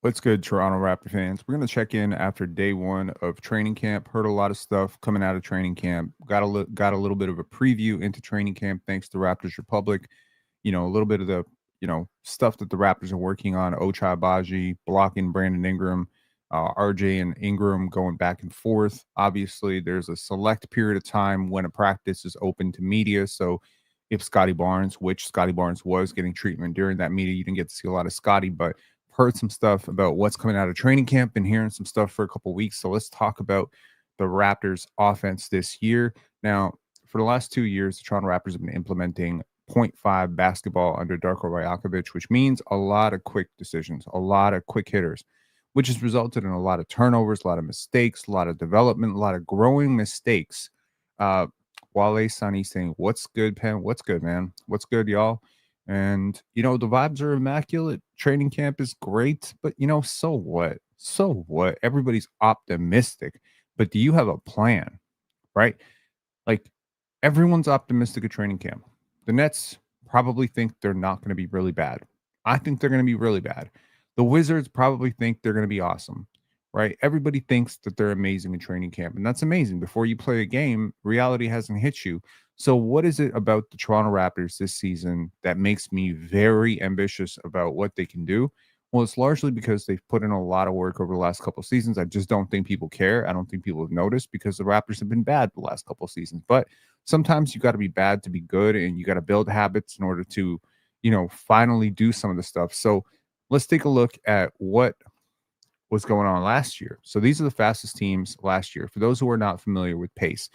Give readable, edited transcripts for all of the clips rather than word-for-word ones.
What's good, Toronto Raptor fans? We're going to check in after day one of training camp. Heard a lot of stuff coming out of training camp. Got a little bit of a preview into training camp thanks to Raptors Republic. A little bit of the stuff that the Raptors are working on. Ochai Baji blocking Brandon Ingram, RJ and Ingram going back and forth. Obviously, there's a select period of time when a practice is open to media. So if Scottie Barnes, which Scottie Barnes was getting treatment during that media, you didn't get to see a lot of Scottie, but heard some stuff about what's coming out of training camp and hearing some stuff for a couple weeks. So let's talk about the Raptors offense this year. Now, for the last 2 years, the Toronto Raptors have been implementing point 0.5 basketball under Darko Rajakovic, which means a lot of quick decisions, a lot of quick hitters, which has resulted in a lot of turnovers, a lot of mistakes, a lot of development, a lot of growing mistakes. Wale Sunny saying, "What's good, Pen? What's good, man? What's good, y'all?" And, the vibes are immaculate. Training camp is great, but, so what? So what? Everybody's optimistic, but do you have a plan, right? Like, everyone's optimistic at training camp. The Nets probably think they're not going to be really bad. I think they're going to be really bad. The Wizards probably think they're going to be awesome, right? Everybody thinks that they're amazing in training camp, and that's amazing. Before you play a game, reality hasn't hit you. So, what is it about the Toronto Raptors this season that makes me very ambitious about what they can do? Well, it's largely because they've put in a lot of work over the last couple of seasons. I just don't think people care. I don't think people have noticed because the Raptors have been bad the last couple of seasons. But sometimes you got to be bad to be good, and you got to build habits in order to, finally do some of the stuff. So let's take a look at what was going on last year. So these are the fastest teams last year. For those who are not familiar with pace,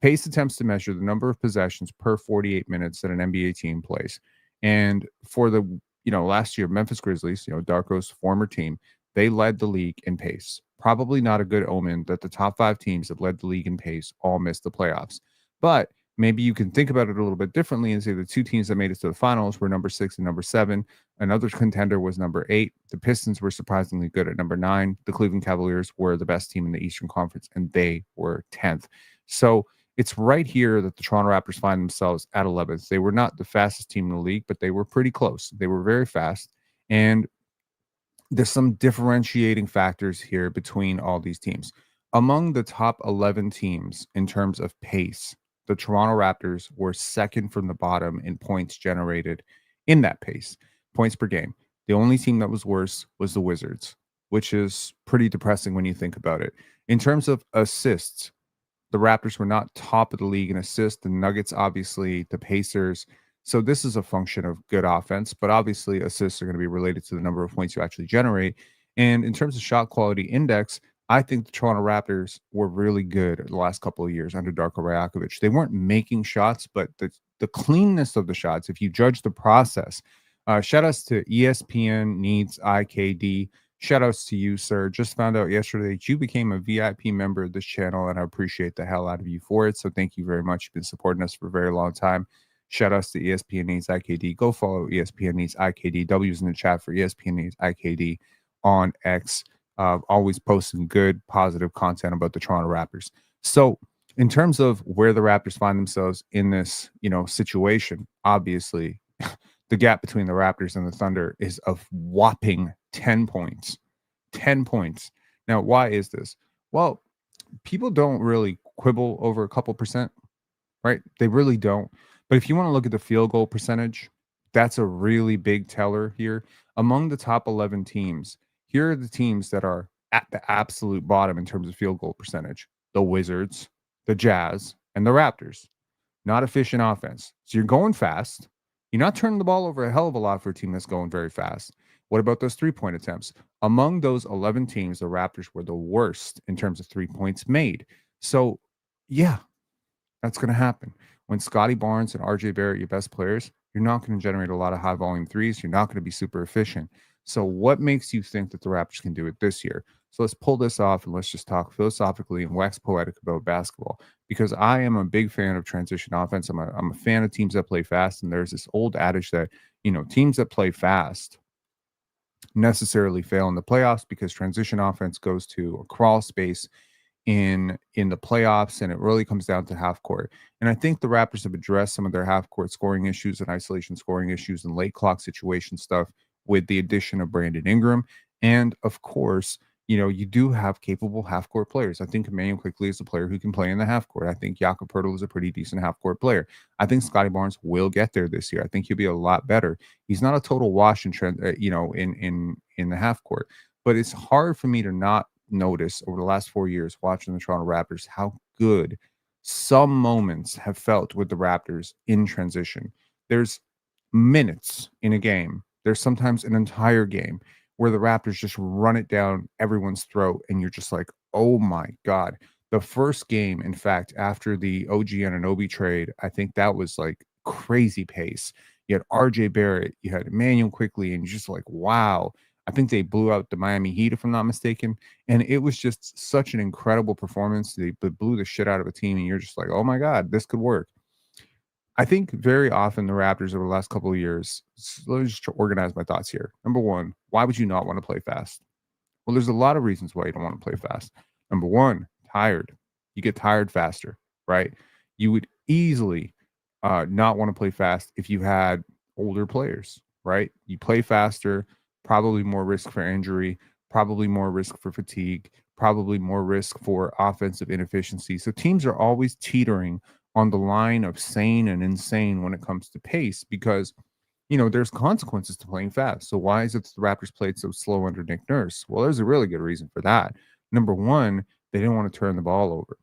pace attempts to measure the number of possessions per 48 minutes that an NBA team plays. And for the, last year, Memphis Grizzlies, Darko's former team, they led the league in pace. Probably not a good omen that the top 5 teams that led the league in pace all missed the playoffs. But maybe you can think about it a little bit differently and say the 2 teams that made it to the finals were number 6 and number 7. Another contender was number 8. The Pistons were surprisingly good at number 9. The Cleveland Cavaliers were the best team in the Eastern Conference, and they were 10th. So it's right here that the Toronto Raptors find themselves at 11th. They were not the fastest team in the league, but they were pretty close. They were very fast. And there's some differentiating factors here between all these teams. Among the top 11 teams in terms of pace, the Toronto Raptors were second from the bottom in points generated in that pace, points per game. The only team that was worse was the Wizards, which is pretty depressing when you think about it. In terms of assists, the Raptors were not top of the league in assists. The Nuggets, obviously, the Pacers. So this is a function of good offense, but obviously assists are going to be related to the number of points you actually generate. And in terms of shot quality index, I think the Toronto Raptors were really good the last couple of years under Darko Rajakovic. They weren't making shots, but the cleanness of the shots, if you judge the process, shout outs to ESPN Needs IKD. Shout outs to you, sir. Just found out yesterday that you became a VIP member of this channel, and I appreciate the hell out of you for it. So thank you very much. You've been supporting us for a very long time. Shout outs to ESPN Needs IKD. Go follow ESPN Needs IKD. W's in the chat for ESPN Needs IKD on X. Always posting good, positive content about the Toronto Raptors. So in terms of where the Raptors find themselves in this, situation, obviously the gap between the Raptors and the Thunder is a whopping 10 points. 10 points. Now, why is this? Well, people don't really quibble over a couple percent, right? They really don't. But if you want to look at the field goal percentage, that's a really big teller here. Among the top 11 teams, here are the teams that are at the absolute bottom in terms of field goal percentage: the Wizards, the Jazz, and the Raptors. Not efficient offense. So you're going fast. You're not turning the ball over a hell of a lot for a team that's going very fast. What about those 3-point attempts? Among those 11 teams, the Raptors were the worst in terms of 3 points made. So, yeah, that's going to happen. When Scottie Barnes and RJ Barrett, your best players, you're not going to generate a lot of high volume threes. You're not going to be super efficient. So, what makes you think that the Raptors can do it this year? So, let's pull this off and let's just talk philosophically and wax poetic about basketball, because I am a big fan of transition offense. I'm a fan of teams that play fast. And there's this old adage that, teams that play fast necessarily fail in the playoffs because transition offense goes to a crawl space in the playoffs, and it really comes down to half court. And I think the Raptors have addressed some of their half court scoring issues and isolation scoring issues and late clock situation stuff with the addition of Brandon Ingram. And of course, you do have capable half court players. I think Emmanuel quickly is a player who can play in the half court. I think Jakob Poeltl is a pretty decent half court player. I think Scottie Barnes will get there this year. I think he'll be a lot better. He's not a total wash in trend, in the half court, but it's hard for me to not notice over the last 4 years watching the Toronto Raptors how good some moments have felt with the Raptors in transition. There's minutes in a game. There's sometimes an entire game where the Raptors just run it down everyone's throat, and you're just like, oh my God. The first game, in fact, after the OG Anunoby trade, I think that was like crazy pace. You had RJ Barrett, you had Emmanuel quickly, and you're just like, wow. I think they blew out the Miami Heat, if I'm not mistaken. And it was just such an incredible performance. They blew the shit out of a team, and you're just like, oh my God, this could work. I think very often the Raptors over the last couple of years, let me just organize my thoughts here. Number one, why would you not want to play fast? Well, there's a lot of reasons why you don't want to play fast. Number one, tired. You get tired faster, right? You would easily not want to play fast if you had older players, right? You play faster, probably more risk for injury, probably more risk for fatigue, probably more risk for offensive inefficiency. So teams are always teetering on the line of sane and insane when it comes to pace because there's consequences to playing fast. So why is it the Raptors played so slow under Nick Nurse? Well, there's a really good reason for that. Number one, they didn't want to turn the ball over.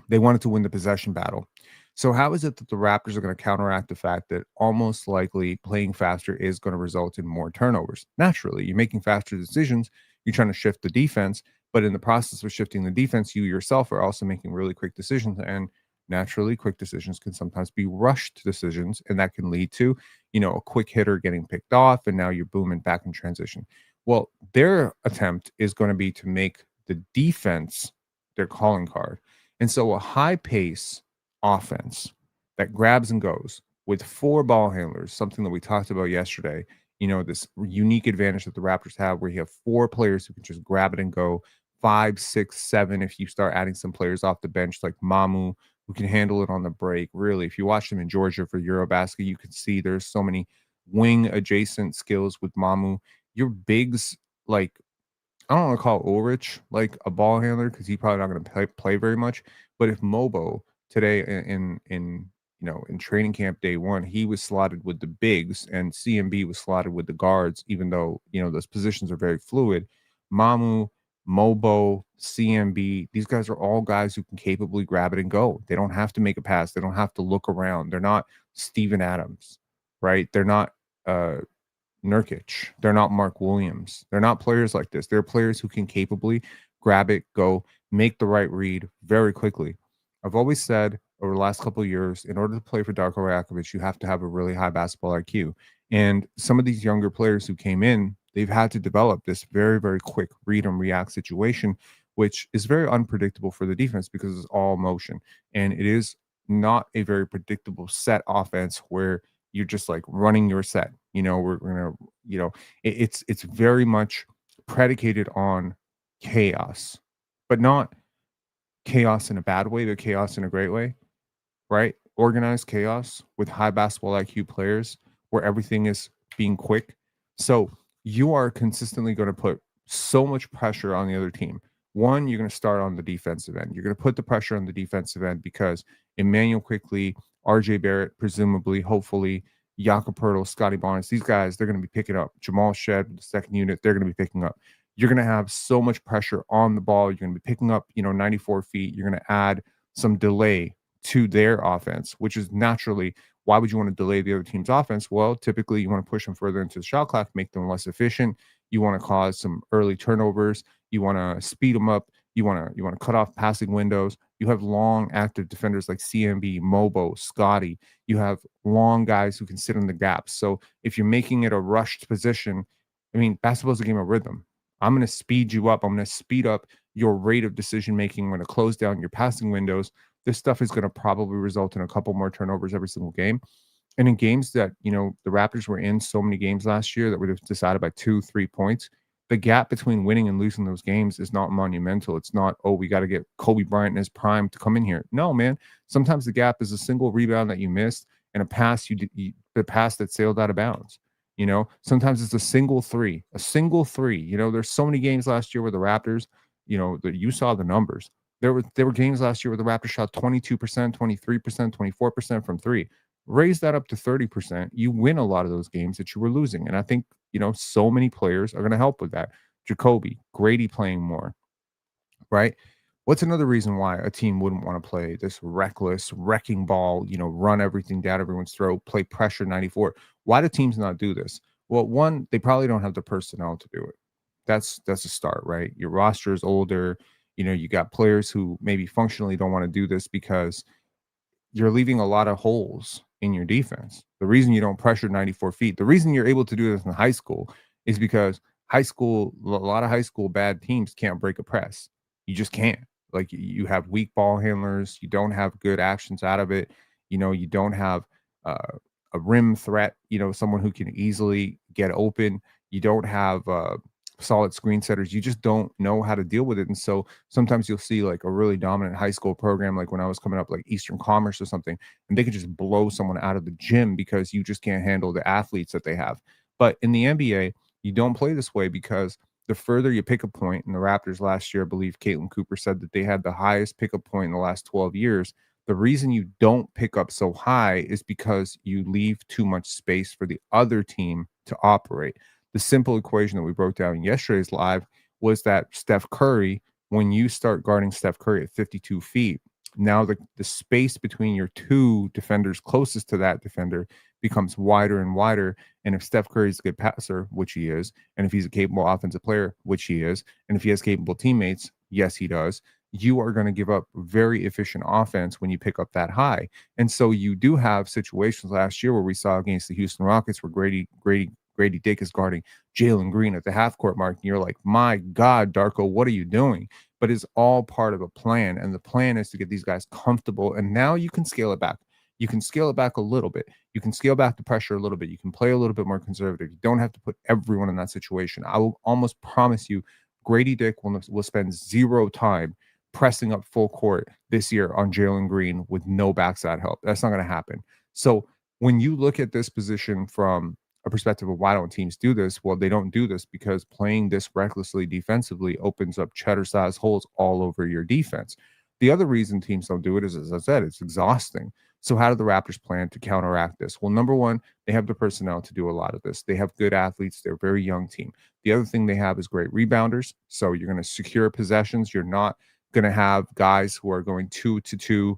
They wanted to win the possession battle. So how is it that the Raptors are going to counteract the fact that almost likely playing faster is going to result in more turnovers? Naturally, you're making faster decisions. You're trying to shift the defense, but in the process of shifting the defense, you yourself are also making really quick decisions. And naturally, quick decisions can sometimes be rushed decisions, and that can lead to, a quick hitter getting picked off, and now you're booming back in transition. Well, their attempt is going to be to make the defense their calling card. And so a high pace offense that grabs and goes with four ball handlers, something that we talked about yesterday, this unique advantage that the Raptors have where you have four players who can just grab it and go, 5, 6, 7. If you start adding some players off the bench like Mamu, who can handle it on the break. Really, if you watch them in Georgia for Eurobasket, you can see there's so many wing adjacent skills with Mamu. Your bigs, like, I don't want to call Ulrich like a ball handler because he's probably not going to play very much. But if Mobo today in training camp day one, he was slotted with the bigs and CMB was slotted with the guards, even though those positions are very fluid. Mamu, Mobo, CMB, these guys are all guys who can capably grab it and go. They don't have to make a pass. They don't have to look around. They're not Steven Adams, right? They're not Nurkic. They're not Mark Williams. They're not players like this. They're players who can capably grab it, go, make the right read very quickly. I've always said over the last couple of years, in order to play for Darko Rajakovic, you have to have a really high basketball IQ. And some of these younger players who came in, they've had to develop this very, very quick read and react situation, which is very unpredictable for the defense because it's all motion. And it is not a very predictable set offense where you're just like running your set. We're gonna, it's very much predicated on chaos, but not chaos in a bad way, but chaos in a great way, right? Organized chaos with high basketball IQ players where everything is being quick. So you are consistently going to put so much pressure on the other team. One, you're going to start on the defensive end. You're going to put the pressure on the defensive end because Emmanuel quickly, RJ Barrett, presumably, hopefully, Jakob Poeltl, Scottie Barnes, these guys, they're going to be picking up. Jamal Shed, the second unit, they're going to be picking up. You're going to have so much pressure on the ball. You're going to be picking up, 94 feet. You're going to add some delay to their offense, which is naturally, why would you want to delay the other team's offense? Well, typically you want to push them further into the shot clock, make them less efficient. You want to cause some early turnovers. You want to speed them up. You want to cut off passing windows. You have long active defenders like CMB, Mobo, Scottie. You have long guys who can sit in the gaps. So if you're making it a rushed position, basketball is a game of rhythm. I'm going to speed you up. I'm going to speed up your rate of decision making. I'm going to close down your passing windows. This stuff is going to probably result in a couple more turnovers every single game. And in games that, the Raptors were in so many games last year that would have decided by 2-3 points, the gap between winning and losing those games is not monumental. It's not, oh, we got to get Kobe Bryant in his prime to come in here. No, man. Sometimes the gap is a single rebound that you missed and a pass the pass that sailed out of bounds. Sometimes it's a single three. There's so many games last year where the Raptors, that you saw the numbers. There were games last year where the Raptors shot 22%, 23%, 24% from three. Raise that up to 30%. You win a lot of those games that you were losing. And I think, so many players are going to help with that. Jacoby, Grady playing more, right? What's another reason why a team wouldn't want to play this reckless wrecking ball, run everything down everyone's throat, play pressure 94? Why do teams not do this? Well, one, they probably don't have the personnel to do it. That's a start, right? Your roster is older. You got players who maybe functionally don't want to do this because you're leaving a lot of holes in your defense. The reason you don't pressure 94 feet, the reason you're able to do this in high school is because a lot of high school bad teams can't break a press. You just can't. Like you have weak ball handlers, you don't have good actions out of it. You don't have uh, a rim threat, someone who can easily get open. You don't have solid screen setters. You just don't know how to deal with it. And so sometimes you'll see like a really dominant high school program, like when I was coming up, like Eastern Commerce or something, and they could just blow someone out of the gym because you just can't handle the athletes that they have. But in the NBA, you don't play this way because the further you pick a point, and the Raptors last year, I believe Caitlin Cooper said that they had the highest pickup point in the last 12 years. The reason you don't pick up so high is because you leave too much space for the other team to operate. The simple equation that we broke down in yesterday's live was that Steph Curry, when you start guarding Steph Curry at 52 feet, now the space between your two defenders closest to that defender becomes wider and wider. And if Steph Curry's a good passer, which he is, and if he's a capable offensive player, which he is, and if he has capable teammates, yes, he does, you are going to give up very efficient offense when you pick up that high. And so you do have situations last year where we saw against the Houston Rockets where Grady Dick is guarding Jalen Green at the half court mark. And you're like, my God, Darko, what are you doing? But it's all part of a plan. And the plan is to get these guys comfortable. And now you can scale it back. You can scale it back a little bit. You can scale back the pressure a little bit. You can play a little bit more conservative. You don't have to put everyone in that situation. I will almost promise you, Grady Dick will spend zero time pressing up full court this year on Jalen Green with no backside help. That's not going to happen. So when you look at this position from a perspective of why don't teams do this? Well, they don't do this because playing this recklessly defensively opens up cheddar-sized holes all over your defense. The other reason teams don't do it is, as I said, it's exhausting. So how do the Raptors plan to counteract this? Well, number one, they have the personnel to do a lot of this. They have good athletes. They're a very young team. The other thing they have is great rebounders. So you're going to secure possessions. You're not going to have guys who are going 2-2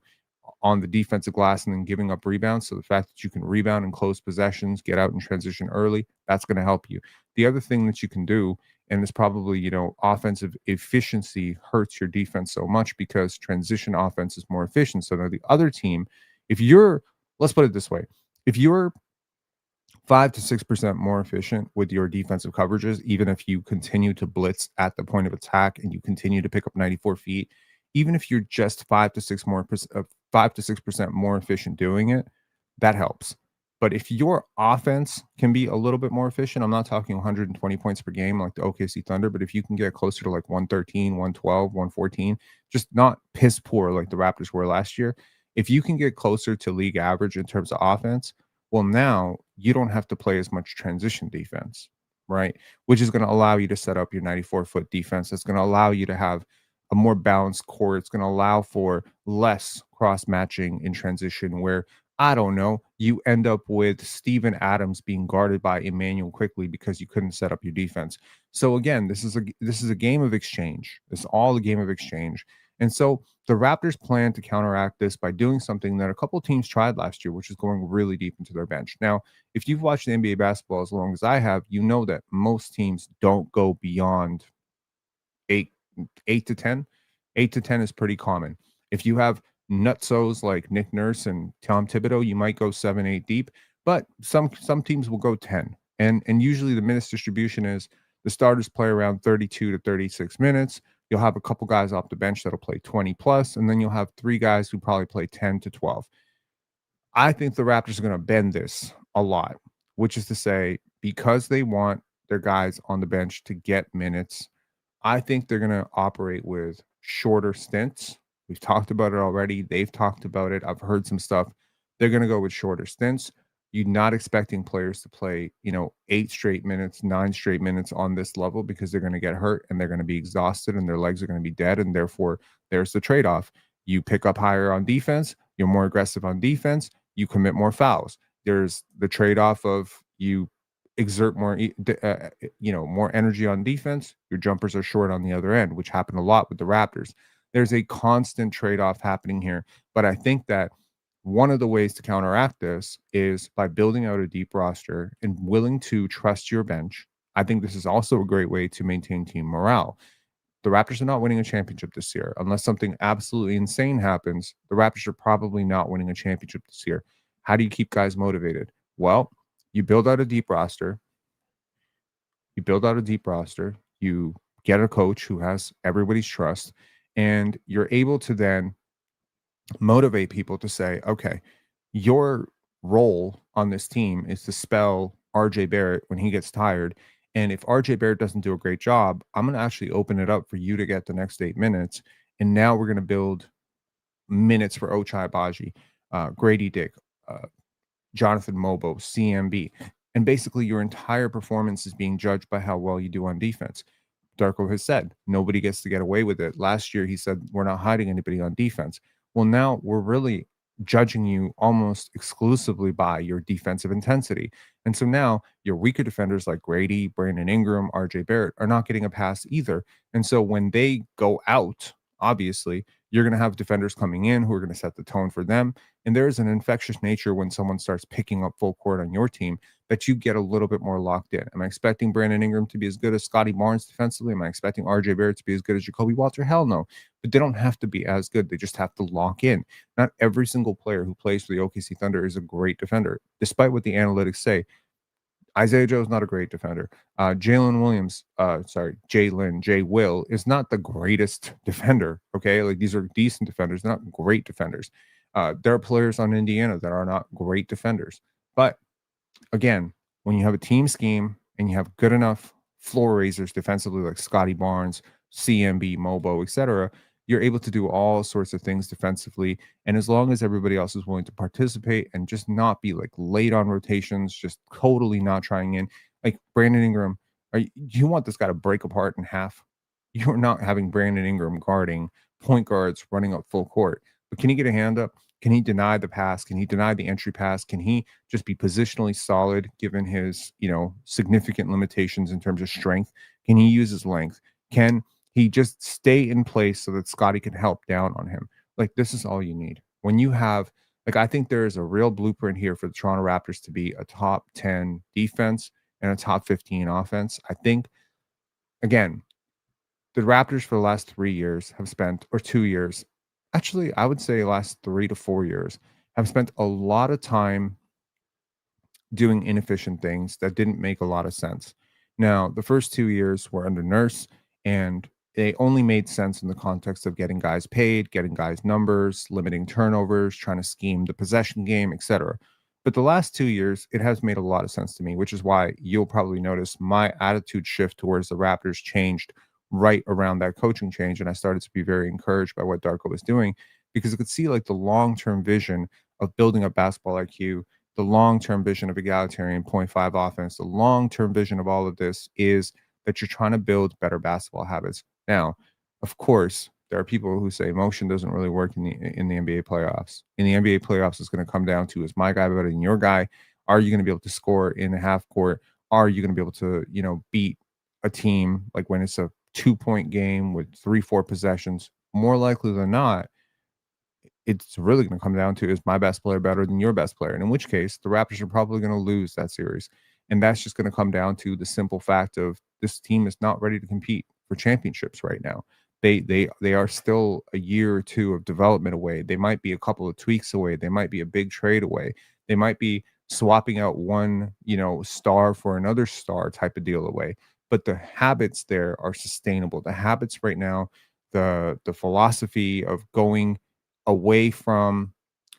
on the defensive glass and then giving up rebounds. So the fact that you can rebound and close possessions, get out and transition early, that's going to help you. The other thing that you can do, and it's probably, offensive efficiency hurts your defense so much because transition offense is more efficient. So now the other team, let's put it this way, if you're 5 to 6% more efficient with your defensive coverages, even if you continue to blitz at the point of attack and you continue to pick up 94 feet, even if you're just 5 to 6% more efficient doing it, that helps. But if your offense can be a little bit more efficient, I'm not talking 120 points per game like the OKC Thunder, but if you can get closer to like 113, 112, 114, just not piss poor like the Raptors were last year, if you can get closer to league average in terms of offense, well, now you don't have to play as much transition defense, right? Which is going to allow you to set up your 94-foot defense. It's going to allow you to have a more balanced court. It's going to allow for less cross matching in transition where, I don't know, you end up with Steven Adams being guarded by Emmanuel quickly because you couldn't set up your defense. So again, this is a game of exchange. It's all a game of exchange. And so the Raptors plan to counteract this by doing something that a couple teams tried last year, which is going really deep into their bench. Now, if you've watched the NBA basketball as long as I have, you know that most teams don't go beyond eight, 8 to 10. 8 to 10 is pretty common. If you have nutsos like Nick Nurse and Tom Thibodeau, you might go 7, 8 deep, but some teams will go 10. And usually the minutes distribution is the starters play around 32 to 36 minutes. You'll have a couple guys off the bench that'll play 20 plus, and then you'll have three guys who probably play 10 to 12. I think the Raptors are going to bend this a lot, which is to say, because they want their guys on the bench to get minutes, I think they're going to operate with shorter stints. We've talked about it already. They've talked about it. I've heard some stuff. They're going to go with shorter stints. you're not expecting players to play, 8 straight minutes, 9 straight minutes on this level because they're gonna get hurt and they're gonna be exhausted and their legs are gonna be dead, and therefore, there's the trade-off. You pick up higher on defense, you're more aggressive on defense, you commit more fouls. There's the trade-off of you exert more energy on defense, your jumpers are short on the other end, which happened a lot with the Raptors. There's a constant trade-off happening here, but I think that one of the ways to counteract this is by building out a deep roster and willing to trust your bench. I think this is also a great way to maintain team morale. The Raptors are not winning a championship this year. Unless something absolutely insane happens, the Raptors are probably not winning a championship this year. How do you keep guys motivated? Well, you build out a deep roster. You build out a deep roster. You get a coach who has everybody's trust, and you're able to then motivate people to say, okay, your role on this team is to spell RJ Barrett when he gets tired. And if RJ Barrett doesn't do a great job, I'm going to actually open it up for you to get the next 8 minutes. And now we're going to build minutes for Ochai Baji, Grady Dick, uh, Jonathan Mobo, CMB. And basically, your entire performance is being judged by how well you do on defense. Darko has said nobody gets to get away with it. Last year, he said, we're not hiding anybody on defense. Well, now we're really judging you almost exclusively by your defensive intensity. And so now your weaker defenders like Grady, Brandon Ingram, RJ Barrett are not getting a pass either. And so when they go out, obviously, you're going to have defenders coming in who are going to set the tone for them. And there is an infectious nature when someone starts picking up full court on your team that you get a little bit more locked in. Am I expecting Brandon Ingram to be as good as Scottie Barnes defensively? Am I expecting RJ Barrett to be as good as Jacoby Walter? Hell no. But they don't have to be as good. They just have to lock in. Not every single player who plays for the OKC Thunder is a great defender. Despite what the analytics say, Isaiah Joe is not a great defender. Jay Will is not the greatest defender. Okay. Like these are decent defenders, they're not great defenders. There are players on Indiana that are not great defenders. But again, when you have a team scheme and you have good enough floor raisers defensively, like Scottie Barnes, CMB, Mobo, etc., you're able to do all sorts of things defensively. And as long as everybody else is willing to participate and just not be like late on rotations, just totally not trying in, like Brandon Ingram, you want this guy to break apart in half? You're not having Brandon Ingram guarding point guards running up full court. But can he get a hand up? Can he deny the pass? Can he deny the entry pass? Can he just be positionally solid given his, significant limitations in terms of strength? Can he use his length? Can he just stay in place so that Scottie can help down on him? Like, this is all you need. When you have, like, I think there is a real blueprint here for the Toronto Raptors to be a top 10 defense and a top 15 offense. I think, again, the Raptors for the last 3 years have spent, or 2 years, actually, I would say last 3 to 4 years, have spent a lot of time doing inefficient things that didn't make a lot of sense. Now, the first 2 years were under Nurse, and they only made sense in the context of getting guys paid, getting guys numbers, limiting turnovers, trying to scheme the possession game, etc. But the last 2 years, it has made a lot of sense to me, which is why you'll probably notice my attitude shift towards the Raptors changed right around that coaching change. And I started to be very encouraged by what Darko was doing because I could see like the long term vision of building up basketball IQ, the long-term vision of egalitarian point five offense, the long-term vision of all of this is that you're trying to build better basketball habits. Now, of course, there are people who say motion doesn't really work in the NBA playoffs. In the NBA playoffs, it's going to come down to, is my guy better than your guy? Are you going to be able to score in the half court? Are you going to be able to, beat a team like when it's a 2-point game with 3-4 possessions? More likely than not, it's really going to come down to, is my best player better than your best player? And in which case, the Raptors are probably going to lose that series. And that's just going to come down to the simple fact of this team is not ready to compete for championships right now. They are still a year or two of development away. They might be a couple of tweaks away. They might be a big trade away. They might be swapping out one, star for another star type of deal away. But the habits there are sustainable. The habits right now, the philosophy of going away from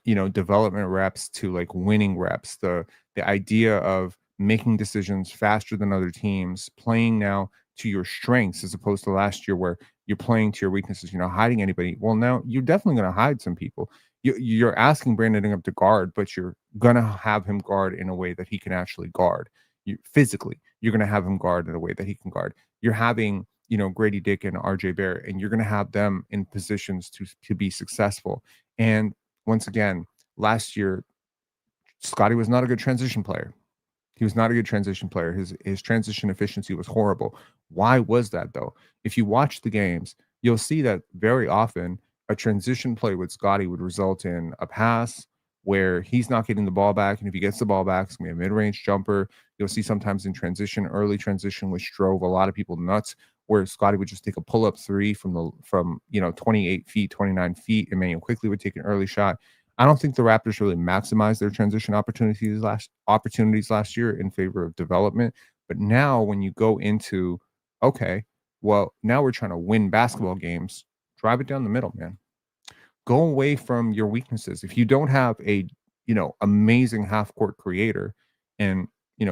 development reps to like winning reps, the idea of making decisions faster than other teams, playing now to your strengths as opposed to last year where you're playing to your weaknesses, you're not hiding anybody. Well, now you're definitely going to hide some people. You're asking Brandon Ingram to guard, but you're gonna have him guard in a way that he can actually guard. You physically, you're gonna have him guard in a way that he can guard. You're having, Grady Dick and RJ Barrett, and you're gonna have them in positions to be successful. And once again, last year, Scottie was not a good transition player. He was not a good transition player. His transition efficiency was horrible. Why was that though? If you watch the games, you'll see that very often a transition play with Scottie would result in a pass where he's not getting the ball back, and if he gets the ball back, it's gonna be a mid-range jumper. You'll see sometimes in transition, early transition, which drove a lot of people nuts, where Scottie would just take a pull-up three from 28 feet, 29 feet, and Manuel quickly would take an early shot. I don't think the Raptors really maximized their transition opportunities last year in favor of development. But now when you go into, okay, well, now we're trying to win basketball games, drive it down the middle, man. Go away from your weaknesses. If you don't have a, amazing half court creator, and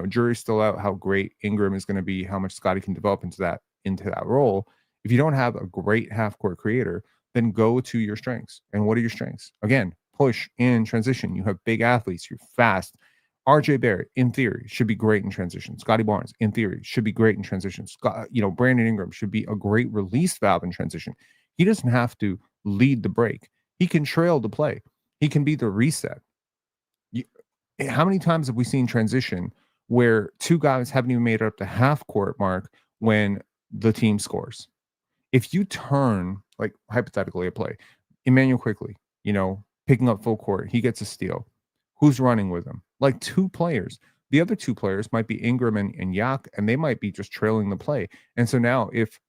jury's still out how great Ingram is going to be, how much Scottie can develop into that role. If you don't have a great half court creator, then go to your strengths. And what are your strengths? Again, push in transition. You have big athletes, you're fast. RJ Barrett, in theory, should be great in transition. Scottie Barnes, in theory, should be great in transition. Brandon Ingram should be a great release valve in transition. He doesn't have to lead the break. He can trail the play. He can be the reset. You, how many times have we seen transition where two guys haven't even made it up to half court mark when the team scores? If you turn, like hypothetically a play, Emmanuel quickly, picking up full court, he gets a steal. Who's running with him? Like two players. The other two players might be Ingram and Yak, and they might be just trailing the play. And so now, if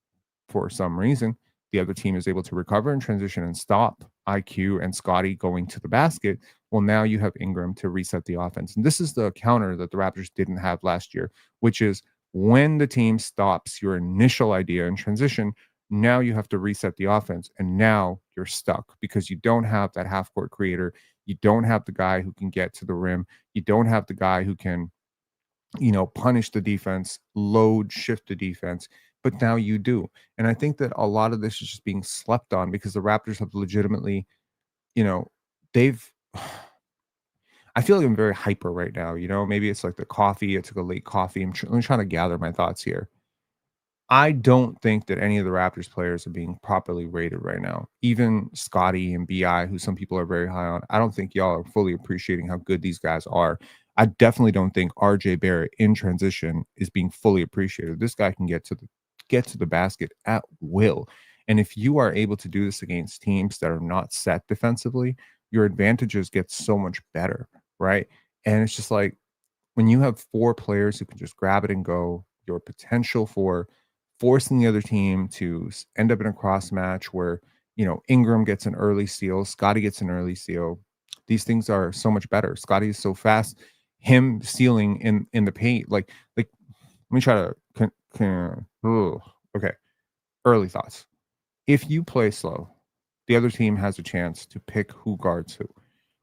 for some reason the other team is able to recover in transition and stop IQ and Scottie going to the basket, well, now you have Ingram to reset the offense. And this is the counter that the Raptors didn't have last year, which is when the team stops your initial idea in transition, now you have to reset the offense. And now you're stuck because you don't have that half court creator. You don't have the guy who can get to the rim. You don't have the guy who can, punish the defense, load, shift the defense. But now you do. And I think that a lot of this is just being slept on because the Raptors have legitimately, you know, they've I feel like I'm very hyper right now. Maybe it's like the coffee. I took a late coffee. I'm trying to gather my thoughts here. I don't think that any of the Raptors players are being properly rated right now. Even Scottie and BI, who some people are very high on, I don't think y'all are fully appreciating how good these guys are. I definitely don't think RJ Barrett in transition is being fully appreciated. This guy can get to the basket at will. And if you are able to do this against teams that are not set defensively, your advantages get so much better, right? And it's just like when you have four players who can just grab it and go, your potential for forcing the other team to end up in a cross match where, Ingram gets an early steal, Scottie gets an early steal. These things are so much better. Scottie is so fast. Him stealing in the paint, like let me try to okay. Early thoughts. If you play slow, the other team has a chance to pick who guards who.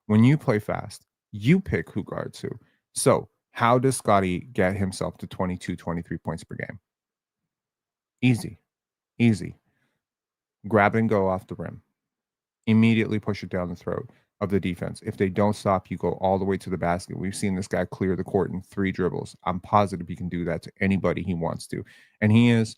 When you play fast, you pick who guards who. So, how does Scottie get himself to 22, 23 points per game? Easy. Easy. Grab and go off the rim. Immediately push it down the throat of the defense. If they don't stop, you go all the way to the basket. We've seen this guy clear the court in 3 dribbles. I'm positive he can do that to anybody he wants to. And he is,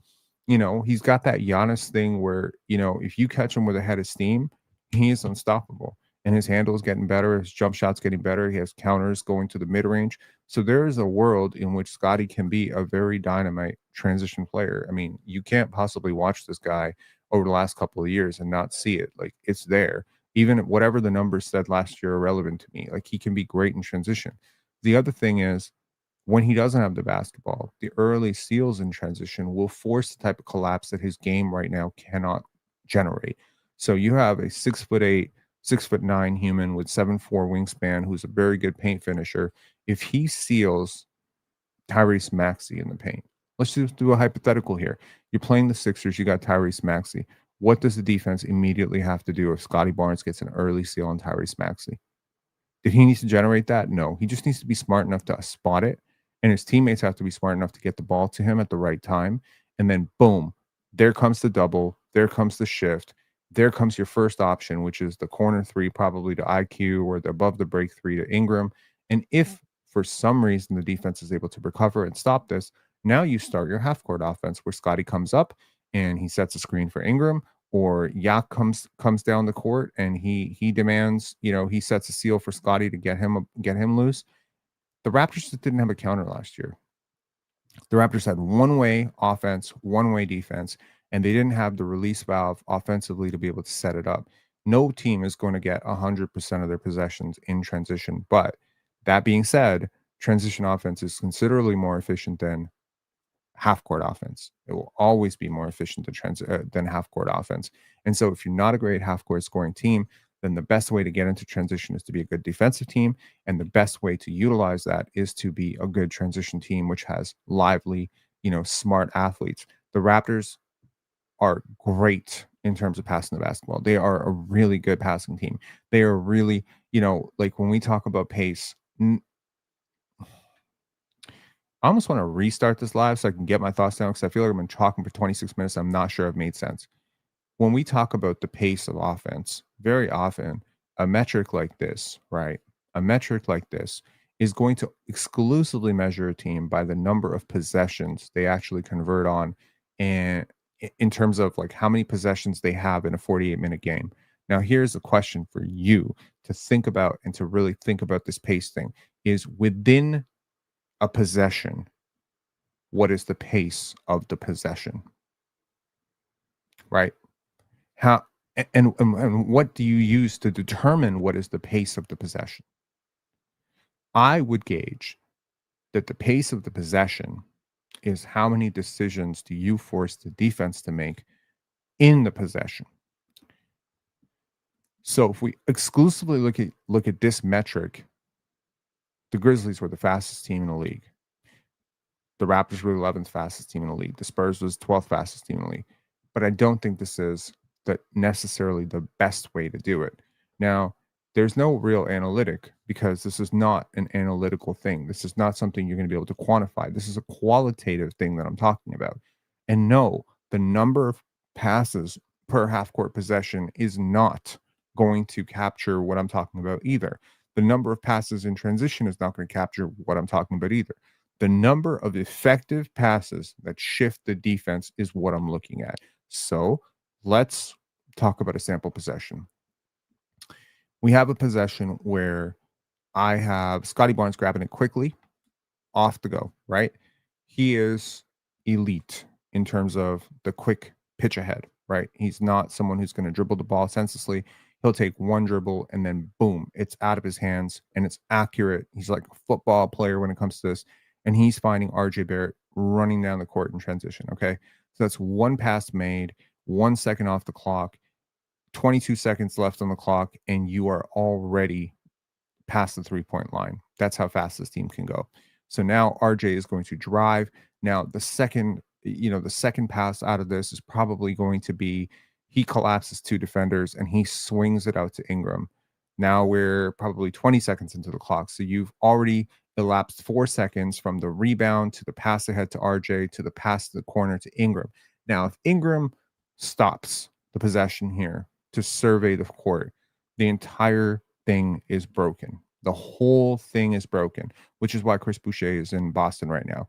he's got that Giannis thing where, if you catch him with a head of steam, he is unstoppable. And his handle is getting better. His jump shot's getting better. He has counters going to the mid range. So there is a world in which Scottie can be a very dynamite transition player. I mean, you can't possibly watch this guy over the last couple of years and not see it. Like it's there. Even whatever the numbers said last year are relevant to me. Like he can be great in transition. The other thing is when he doesn't have the basketball, the early steals in transition will force the type of collapse that his game right now cannot generate. So you have a 6'8", 6'9" human with 7'4" wingspan who's a very good paint finisher. If he seals Tyrese Maxey in the paint, let's just do a hypothetical here. You're playing the Sixers, you got Tyrese Maxey. What does the defense immediately have to do if Scottie Barnes gets an early steal on Tyrese Maxey? Did he need to generate that? No. He just needs to be smart enough to spot it, and his teammates have to be smart enough to get the ball to him at the right time. And then, boom, there comes the double. There comes the shift. there comes your first option, which is the corner three, probably to IQ, or the above the break three to Ingram. And if for some reason the defense is able to recover and stop this, now you start your half court offense where Scottie comes up and he sets a screen for Ingram, or Yak comes down the court and he demands, he sets a seal for Scottie to get him loose. The Raptors just didn't have a counter last year. The Raptors had one-way offense, one-way defense, and they didn't have the release valve offensively to be able to set it up. No team is going to get 100% of their possessions in transition. But that being said, transition offense is considerably more efficient than half court offense. It will always be more efficient than half court offense. And so if you're not a great half court scoring team, then the best way to get into transition is to be a good defensive team. And the best way to utilize that is to be a good transition team, which has lively, smart athletes. The Raptors are great in terms of passing the basketball. They are a really good passing team. They are really, like when we talk about pace, I almost want to restart this live so I can get my thoughts down, because I feel like I've been talking for 26 minutes. I'm not sure I've made sense. When we talk about the pace of offense, very often a metric like this, right? A metric like this is going to exclusively measure a team by the number of possessions they actually convert on, and in terms of like how many possessions they have in a 48-minute game. Now, here's a question for you to think about and to really think about this pace thing: is within a possession, what is the pace of the possession? Right? How and what do you use to determine what is the pace of the possession? I would gauge that the pace of the possession is how many decisions do you force the defense to make in the possession. So if we exclusively look at this metric, the Grizzlies were the fastest team in the league. The Raptors were the 11th fastest team in the league. The Spurs was 12th fastest team in the league. But I don't think this is necessarily the best way to do it. Now, there's no real analytic, because this is not an analytical thing. This is not something you're going to be able to quantify. This is a qualitative thing that I'm talking about. And no, the number of passes per half court possession is not going to capture what I'm talking about either. The number of passes in transition is not going to capture what I'm talking about either. The number of effective passes that shift the defense is what I'm looking at. So let's talk about a sample possession. We have a possession where I have Scottie Barnes grabbing it quickly off the go, right? He is elite in terms of the quick pitch ahead, right? He's not someone who's going to dribble the ball senselessly. He'll take one dribble and then boom, it's out of his hands and it's accurate. He's like a football player when it comes to this. And he's finding RJ Barrett running down the court in transition. Okay. So that's one pass made, 1 second off the clock, 22 seconds left on the clock, and you are already past the 3-point line. That's how fast this team can go. So now RJ is going to drive. Now the second pass out of this is probably going to be, he collapses two defenders and he swings it out to Ingram. Now we're probably 20 seconds into the clock. So you've already elapsed 4 seconds from the rebound to the pass ahead to RJ to the pass to the corner to Ingram. Now, if Ingram stops the possession here to survey the court, the entire thing is broken. The whole thing is broken, which is why Chris Boucher is in Boston right now.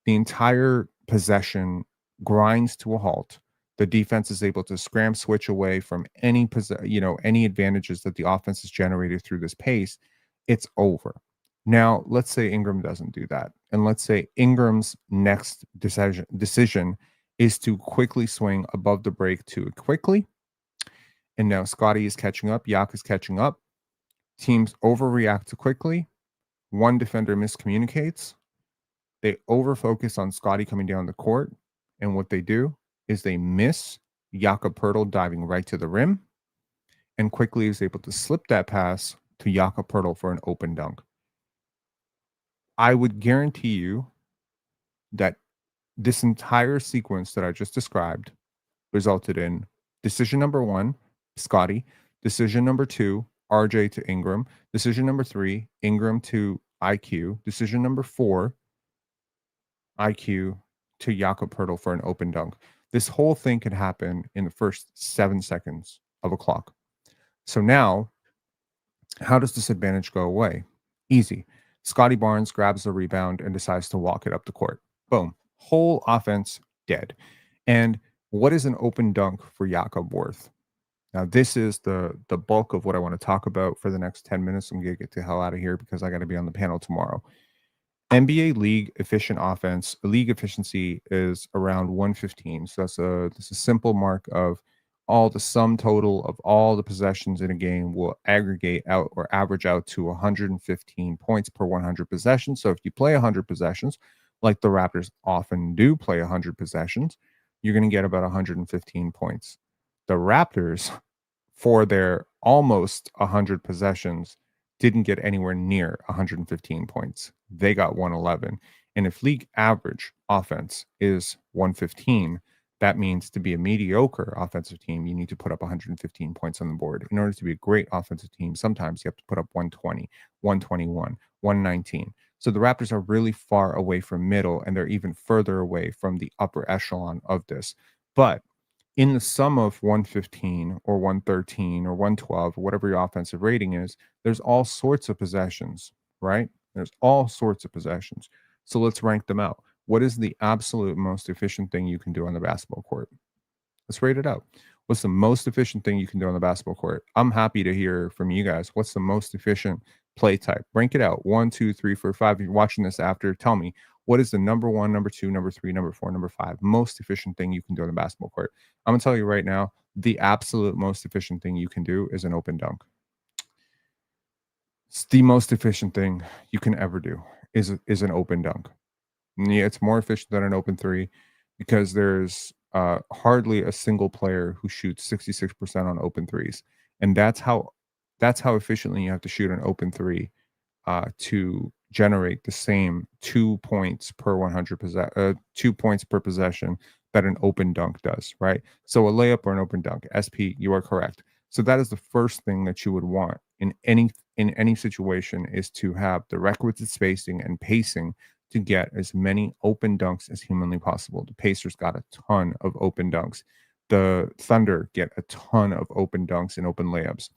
The entire possession grinds to a halt. The defense is able to scram switch away from any advantages that the offense has generated through this pace. It's over. Now, let's say Ingram doesn't do that. And let's say Ingram's next decision is to quickly swing above the break too quickly. And now Scottie is catching up. Yak is catching up. Teams overreact too quickly. One defender miscommunicates. They overfocus on Scottie coming down the court. And what they do is they miss Jakob Poeltl diving right to the rim. And quickly is able to slip that pass to Jakob Poeltl for an open dunk. I would guarantee you that this entire sequence that I just described resulted in decision number 1, Scottie. Decision number 2, RJ to Ingram. Decision number 3, Ingram to IQ. Decision number 4, IQ to Jakob Poeltl for an open dunk. This whole thing could happen in the first 7 seconds of a clock. So now, how does this advantage go away? Easy. Scottie Barnes grabs the rebound and decides to walk it up the court. Boom. Whole offense dead. And what is an open dunk for Jakob worth? Now, this is the bulk of what I want to talk about for the next 10 minutes. I'm gonna get the hell out of here because I got to be on the panel tomorrow. NBA league efficient offense, league efficiency is around 115. So that's a simple mark of all the sum total of all the possessions in a game will aggregate out or average out to 115 points per 100 possessions. So if you play 100 possessions, like the Raptors often do play 100 possessions, you're going to get about 115 points. The Raptors, for their almost 100 possessions, didn't get anywhere near 115 points. They got 111. And if league average offense is 115, that means to be a mediocre offensive team, you need to put up 115 points on the board. In order to be a great offensive team, sometimes you have to put up 120, 121, 119. So the Raptors are really far away from middle, and they're even further away from the upper echelon of this. But in the sum of 115 or 113 or 112 or whatever your offensive rating is, there's all sorts of possessions, right? There's all sorts of possessions. So let's rank them out. What is the absolute most efficient thing you can do on the basketball court? Let's rate it out. What's the most efficient thing you can do on the basketball court? I'm happy to hear from you guys. What's the most efficient play type? Rank it out. 1, 2, 3, 4, 5. If you're watching this after, tell me what is the number one, number two, number three, number four, number five most efficient thing you can do on the basketball court? I'm gonna tell you right now, the absolute most efficient thing you can do is an open dunk. It's the most efficient thing you can ever do is an open dunk. Yeah, it's more efficient than an open three because there's hardly a single player who shoots 66% on open threes, and that's how efficiently you have to shoot an open three to generate the same 2 points per 2 points per possession that an open dunk does, right? So a layup or an open dunk, SP, you are correct. So that is the first thing that you would want in any situation is to have the requisite spacing and pacing to get as many open dunks as humanly possible. The Pacers got a ton of open dunks. The Thunder get a ton of open dunks and open layups.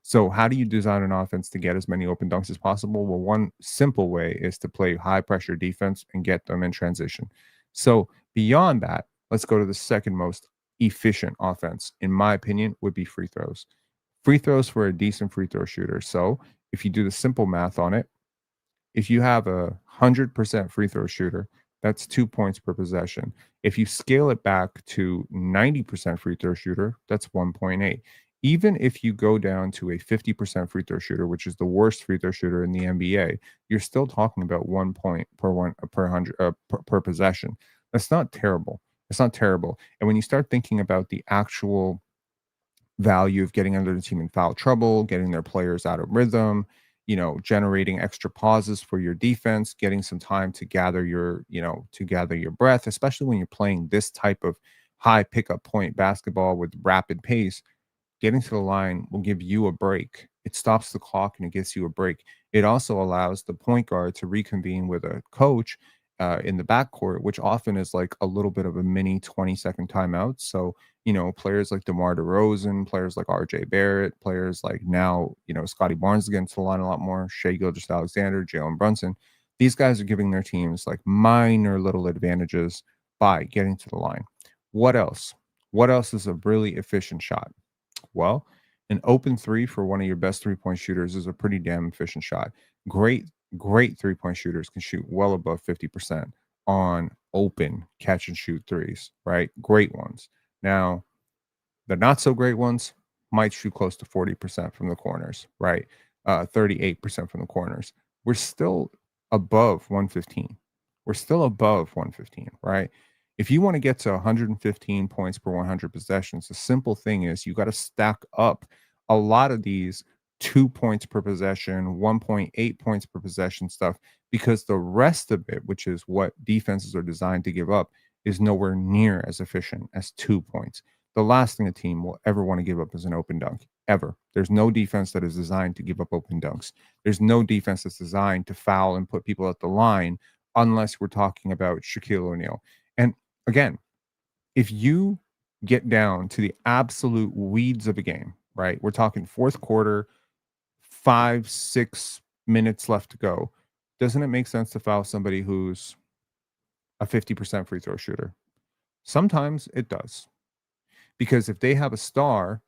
So, how do you design an offense to get as many open dunks as possible? Well, one simple way is to play high pressure defense and get them in transition. So, beyond that, let's go to the second most efficient offense, in my opinion, would be free throws. Free throws for a decent free throw shooter. So, if you do the simple math on it, if you have a 100% free throw shooter, that's 2 points per possession. If you scale it back to 90% free throw shooter, that's 1.8. Even if you go down to a 50% free throw shooter, which is the worst free throw shooter in the NBA, you're still talking about 1 point per hundred per possession. That's not terrible. It's not terrible. And when you start thinking about the actual value of getting under the team in foul trouble, getting their players out of rhythm, generating extra pauses for your defense, getting some time to gather your breath, especially when you're playing this type of high pickup point basketball with rapid pace. Getting to the line will give you a break. It stops the clock and it gives you a break. It also allows the point guard to reconvene with a coach in the backcourt, which often is like a little bit of a mini 20-second timeout. So, players like DeMar DeRozan, players like RJ Barrett, players like now, Scottie Barnes getting to the line a lot more, Shea Gilgeous-Alexander, Jalen Brunson. These guys are giving their teams like minor little advantages by getting to the line. What else? What else is a really efficient shot? Well, an open three for one of your best 3-point shooters is a pretty damn efficient shot. Great, great 3-point shooters can shoot well above 50% on open catch and shoot threes, right? Great ones. Now, the not so great ones might shoot close to 40% from the corners, right? 38% from the corners. We're still above 115. We're still above 115, right? If you want to get to 115 points per 100 possessions, the simple thing is you got to stack up a lot of these 2 points per possession, 1.8 points per possession stuff, because the rest of it, which is what defenses are designed to give up, is nowhere near as efficient as 2 points. The last thing a team will ever want to give up is an open dunk, ever. There's no defense that is designed to give up open dunks. There's no defense that's designed to foul and put people at the line unless we're talking about Shaquille O'Neal. And again, if you get down to the absolute weeds of a game, right? We're talking fourth quarter, 5, 6 minutes left to go. Doesn't it make sense to foul somebody who's a 50% free throw shooter? Sometimes it does. Because if they have a star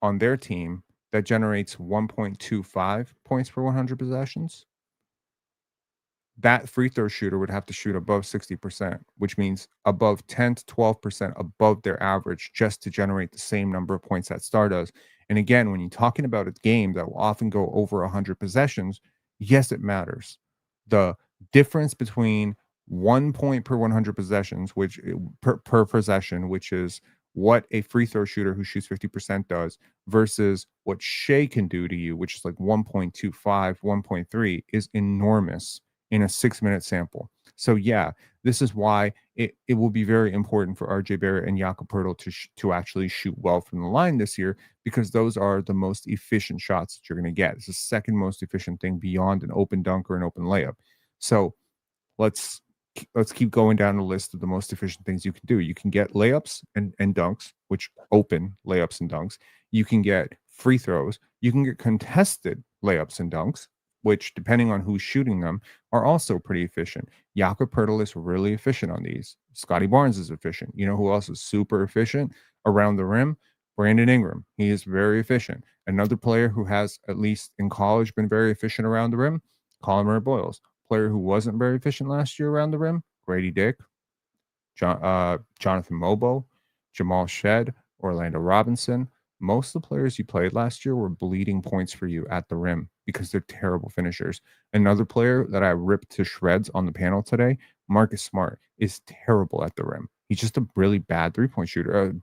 on their team that generates 1.25 points per 100 possessions, that free throw shooter would have to shoot above 60%, which means above 10 to 12% above their average just to generate the same number of points that star does. And again, when you're talking about a game that will often go over 100 possessions, yes, it matters. The difference between 1 point per 100 possessions, which per possession, which is what a free throw shooter who shoots 50% does, versus what Shea can do to you, which is like 1.25, 1.3, is enormous in a 6 minute sample. So yeah, this is why it will be very important for RJ Barrett and Jakob Poeltl to actually shoot well from the line this year, because those are the most efficient shots that you're going to get. It's the second most efficient thing beyond an open dunk or an open layup. So let's let's keep going down the list of the most efficient things you can do. You can get layups and dunks, which open layups and dunks. You can get free throws. You can get contested layups and dunks, which, depending on who's shooting them, are also pretty efficient. Jakob Poeltl is really efficient on these. Scottie Barnes is efficient. You know who else is super efficient around the rim? Brandon Ingram. He is very efficient. Another player who has, at least in college, been very efficient around the rim, Colin Murray-Boyles. Player who wasn't very efficient last year around the rim, Grady Dick, Jonathan Mobo, Jamal Shed, Orlando Robinson. Most of the players you played last year were bleeding points for you at the rim because they're terrible finishers. Another player that I ripped to shreds on the panel today, Marcus Smart, is terrible at the rim. He's just a really bad three-point shooter.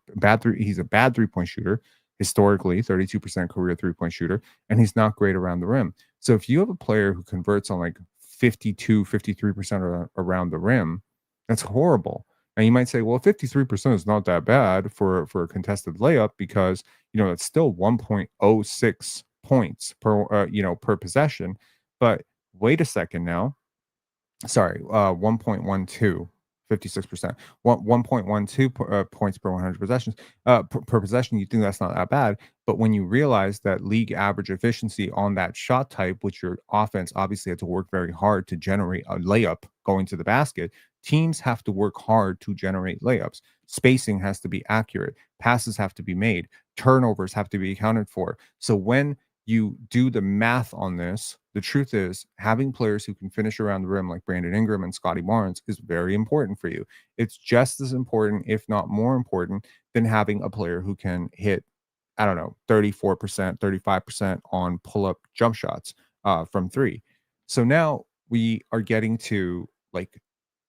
He's a bad three-point shooter, historically, 32% career three-point shooter, and he's not great around the rim. So if you have a player who converts on like 52, 53% around the rim, that's horrible. And you might say, well, 53% is not that bad for a contested layup, because, it's still 1.06 points per possession. But wait a second now. Sorry, 1.12, 56%. 1.12 points per 100 possessions per possession. You think that's not that bad, but when you realize that league average efficiency on that shot type, which your offense obviously had to work very hard to generate a layup going to the basket, teams have to work hard to generate layups. Spacing has to be accurate, passes have to be made, turnovers have to be accounted for. So when you do the math on this, the truth is having players who can finish around the rim like Brandon Ingram and Scottie Barnes is very important for you. It's just as important, if not more important, than having a player who can hit, I don't know, 34%, 35% on pull-up jump shots from three. So now we are getting to like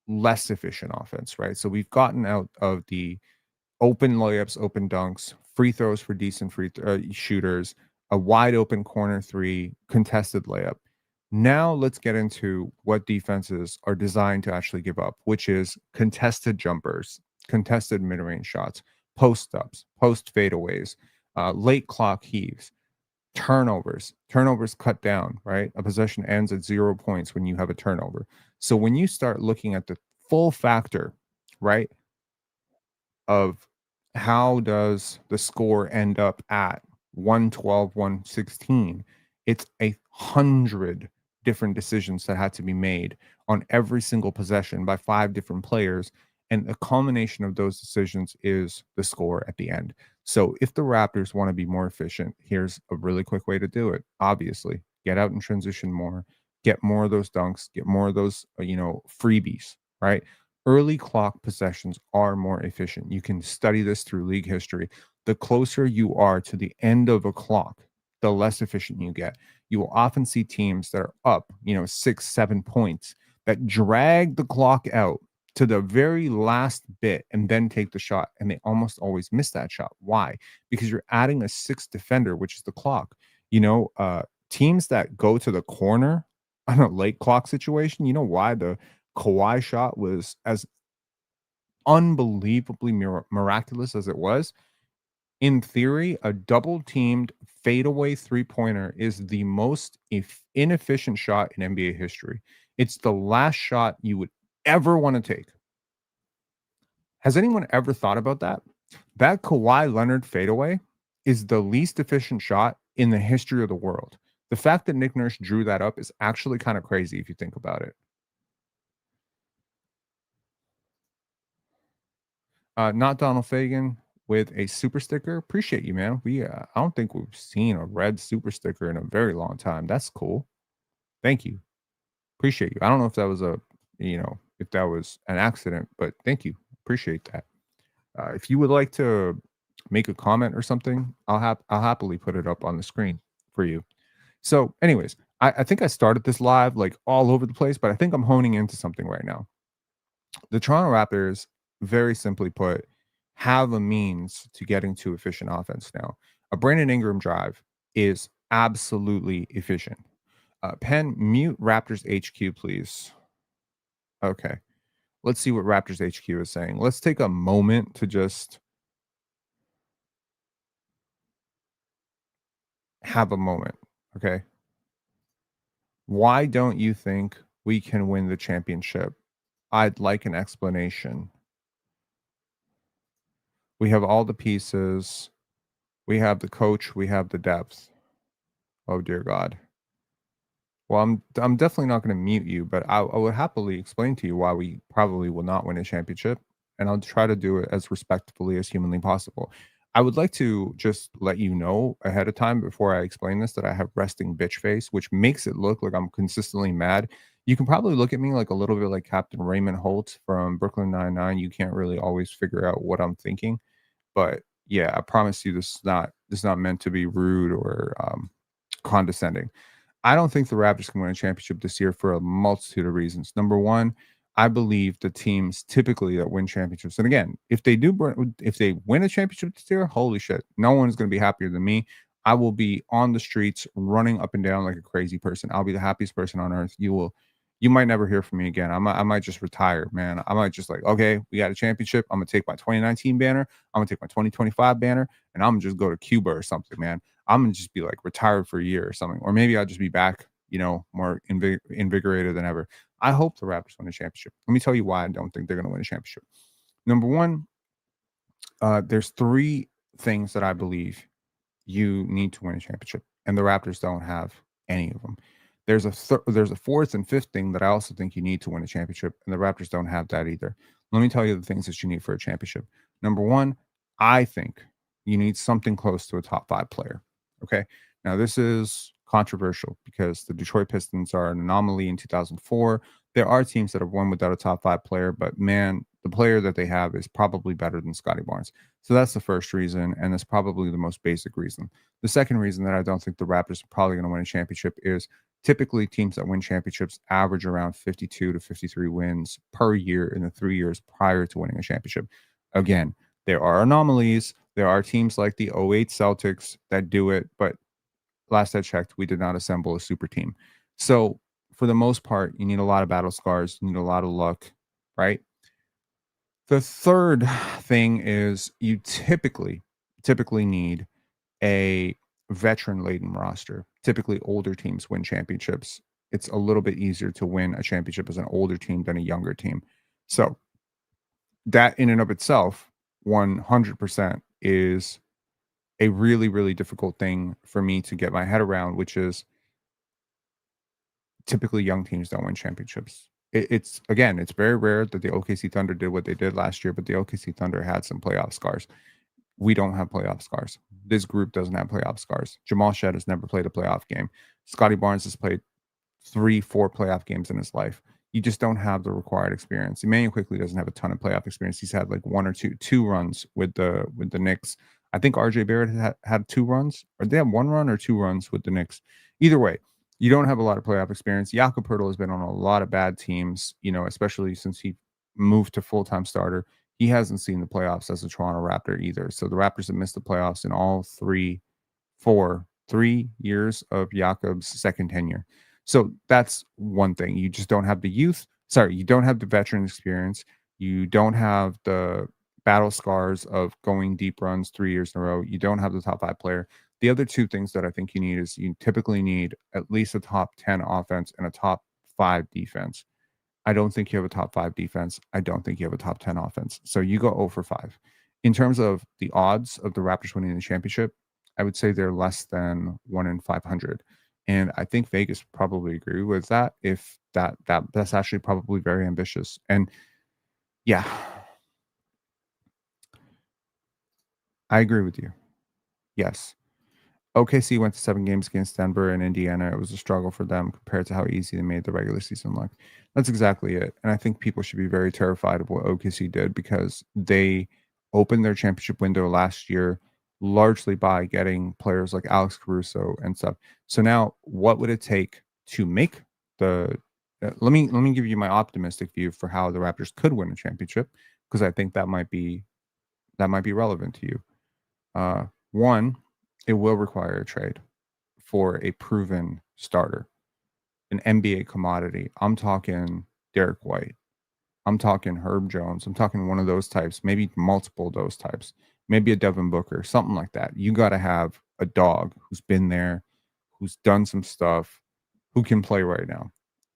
less efficient offense, right? So we've gotten out of the open layups, open dunks, free throws for decent shooters, a wide open corner three, contested layup. Now let's get into what defenses are designed to actually give up, which is contested jumpers, contested mid-range shots, post ups, post fadeaways, late clock heaves, turnovers cut down, right? A possession ends at 0 points when you have a turnover. So when you start looking at the full factor, right, of how does the score end up at 112, 116, it's 100 different decisions that had to be made on every single possession by 5 different players, and a culmination of those decisions is the score at the end. So if the Raptors want to be more efficient, here's a really quick way to do it. Obviously, get out and transition more, get more of those dunks, get more of those freebies, right? Early clock possessions are more efficient. You can study this through league history. The closer you are to the end of a clock, the less efficient you get. You will often see teams that are up, 6, 7 points, that drag the clock out to the very last bit and then take the shot. And they almost always miss that shot. Why? Because you're adding a sixth defender, which is the clock. Teams that go to the corner on a late clock situation, you know why the Kawhi shot was as unbelievably miraculous as it was? In theory, a double teamed fadeaway three-pointer is the most inefficient shot in NBA history. It's the last shot you would ever want to take. Has anyone ever thought about that? That Kawhi Leonard fadeaway is the least efficient shot in the history of the world. The fact that Nick Nurse drew that up is actually kind of crazy if you think about it. Not Donald Fagen with a super sticker. Appreciate you, man. I don't think we've seen a red super sticker in a very long time. That's cool. Thank you. Appreciate you. I don't know if that was if that was an accident, but thank you. Appreciate that. If you would like to make a comment or something, I'll happily put it up on the screen for you. So, anyways, I think I started this live like all over the place, but I think I'm honing into something right now. The Toronto Raptors, very simply put, have a means to getting to efficient offense now. A Brandon Ingram drive is absolutely efficient. Pen, mute Raptors HQ, please. Okay. Let's see what Raptors HQ is saying. Let's take a moment to just have a moment. Okay. Why don't you think we can win the championship? I'd like an explanation. We have all the pieces. We have the coach. We have the depth. Oh, dear God. Well, I'm definitely not going to mute you, but I would happily explain to you why we probably will not win a championship, and I'll try to do it as respectfully as humanly possible. I would like to just let you know ahead of time before I explain this that I have resting bitch face, which makes it look like I'm consistently mad. You can probably look at me like a little bit like Captain Raymond Holt from Brooklyn Nine-Nine. You can't really always figure out what I'm thinking, but yeah, I promise you this is not meant to be rude or condescending. I don't think the Raptors can win a championship this year for a multitude of reasons. Number one, I believe the teams typically that win championships, and again, if they win a championship this year, holy shit, no one's going to be happier than me. I will be on the streets running up and down like a crazy person. I'll be the happiest person on earth. You might never hear from me again. I might just retire, man. I might just like, okay, we got a championship. I'm gonna take my 2019 banner. I'm gonna take my 2025 banner, and I'm gonna just go to Cuba or something, man. I'm gonna just be like retired for a year or something, or maybe I'll just be back, more invigorated than ever. I hope the Raptors win a championship. Let me tell you why I don't think they're gonna win a championship. Number one, there's three things that I believe you need to win a championship, and the Raptors don't have any of them. There's a fourth and fifth thing that I also think you need to win a championship, and the Raptors don't have that either. Let me tell you the things that you need for a championship. Number one, I think you need something close to a top five player. Okay. Now, this is controversial because the Detroit Pistons are an anomaly in 2004. There are teams that have won without a top five player, but man, the player that they have is probably better than Scottie Barnes. So that's the first reason, and that's probably the most basic reason. The second reason that I don't think the Raptors are probably going to win a championship is typically teams that win championships average around 52 to 53 wins per year in the 3 years prior to winning a championship. Again, there are anomalies. There are teams like the '08 Celtics that do it, but last I checked, we did not assemble a super team. So for the most part, you need a lot of battle scars, you need a lot of luck, right? The third thing is you typically need a veteran laden roster. Typically, older teams win championships. It's a little bit easier to win a championship as an older team than a younger team. So, that in and of itself, 100% is a really, really difficult thing for me to get my head around, which is typically young teams don't win championships. It's again, it's very rare that the OKC Thunder did what they did last year, but the OKC Thunder had some playoff scars. We don't have playoff scars. This group doesn't have playoff scars. Jamal Shed has never played a playoff game. Scottie Barnes has played 3, 4 playoff games in his life. You just don't have the required experience. Emmanuel quickly doesn't have a ton of playoff experience. He's had like one or two runs with the Knicks. I think RJ Barrett had 2 runs, or they have 1 run or 2 runs with the Knicks. Either way, you don't have a lot of playoff experience. Jakob Poeltl has been on a lot of bad teams, especially since he moved to full-time starter. He hasn't seen the playoffs as a Toronto Raptor either. So the Raptors have missed the playoffs in all 3 years of Jakob's second tenure. So that's one thing. You just don't have the youth. Sorry, you don't have the veteran experience. You don't have the battle scars of going deep runs 3 years in a row. You don't have the top five player. The other two things that I think you need is you typically need at least a top 10 offense and a top five defense. I don't think you have a top five defense. I don't think you have a top 10 offense. So you go 0 for 5. In terms of the odds of the Raptors winning the championship, I would say they're less than 1 in 500. And I think Vegas would probably agree with that if that's actually probably very ambitious. And yeah, I agree with you. Yes. OKC went to 7 games against Denver and Indiana. It was a struggle for them compared to how easy they made the regular season look. That's exactly it. And I think people should be very terrified of what OKC did because they opened their championship window last year largely by getting players like Alex Caruso and stuff. So now what would it take to make the let me give you my optimistic view for how the Raptors could win a championship because I think that might be relevant to you. One, it will require a trade for a proven starter, an NBA commodity. I'm talking Derek White. I'm talking Herb Jones. I'm talking one of those types, maybe multiple of those types, maybe a Devin Booker, something like that. You got to have a dog who's been there, who's done some stuff, who can play right now.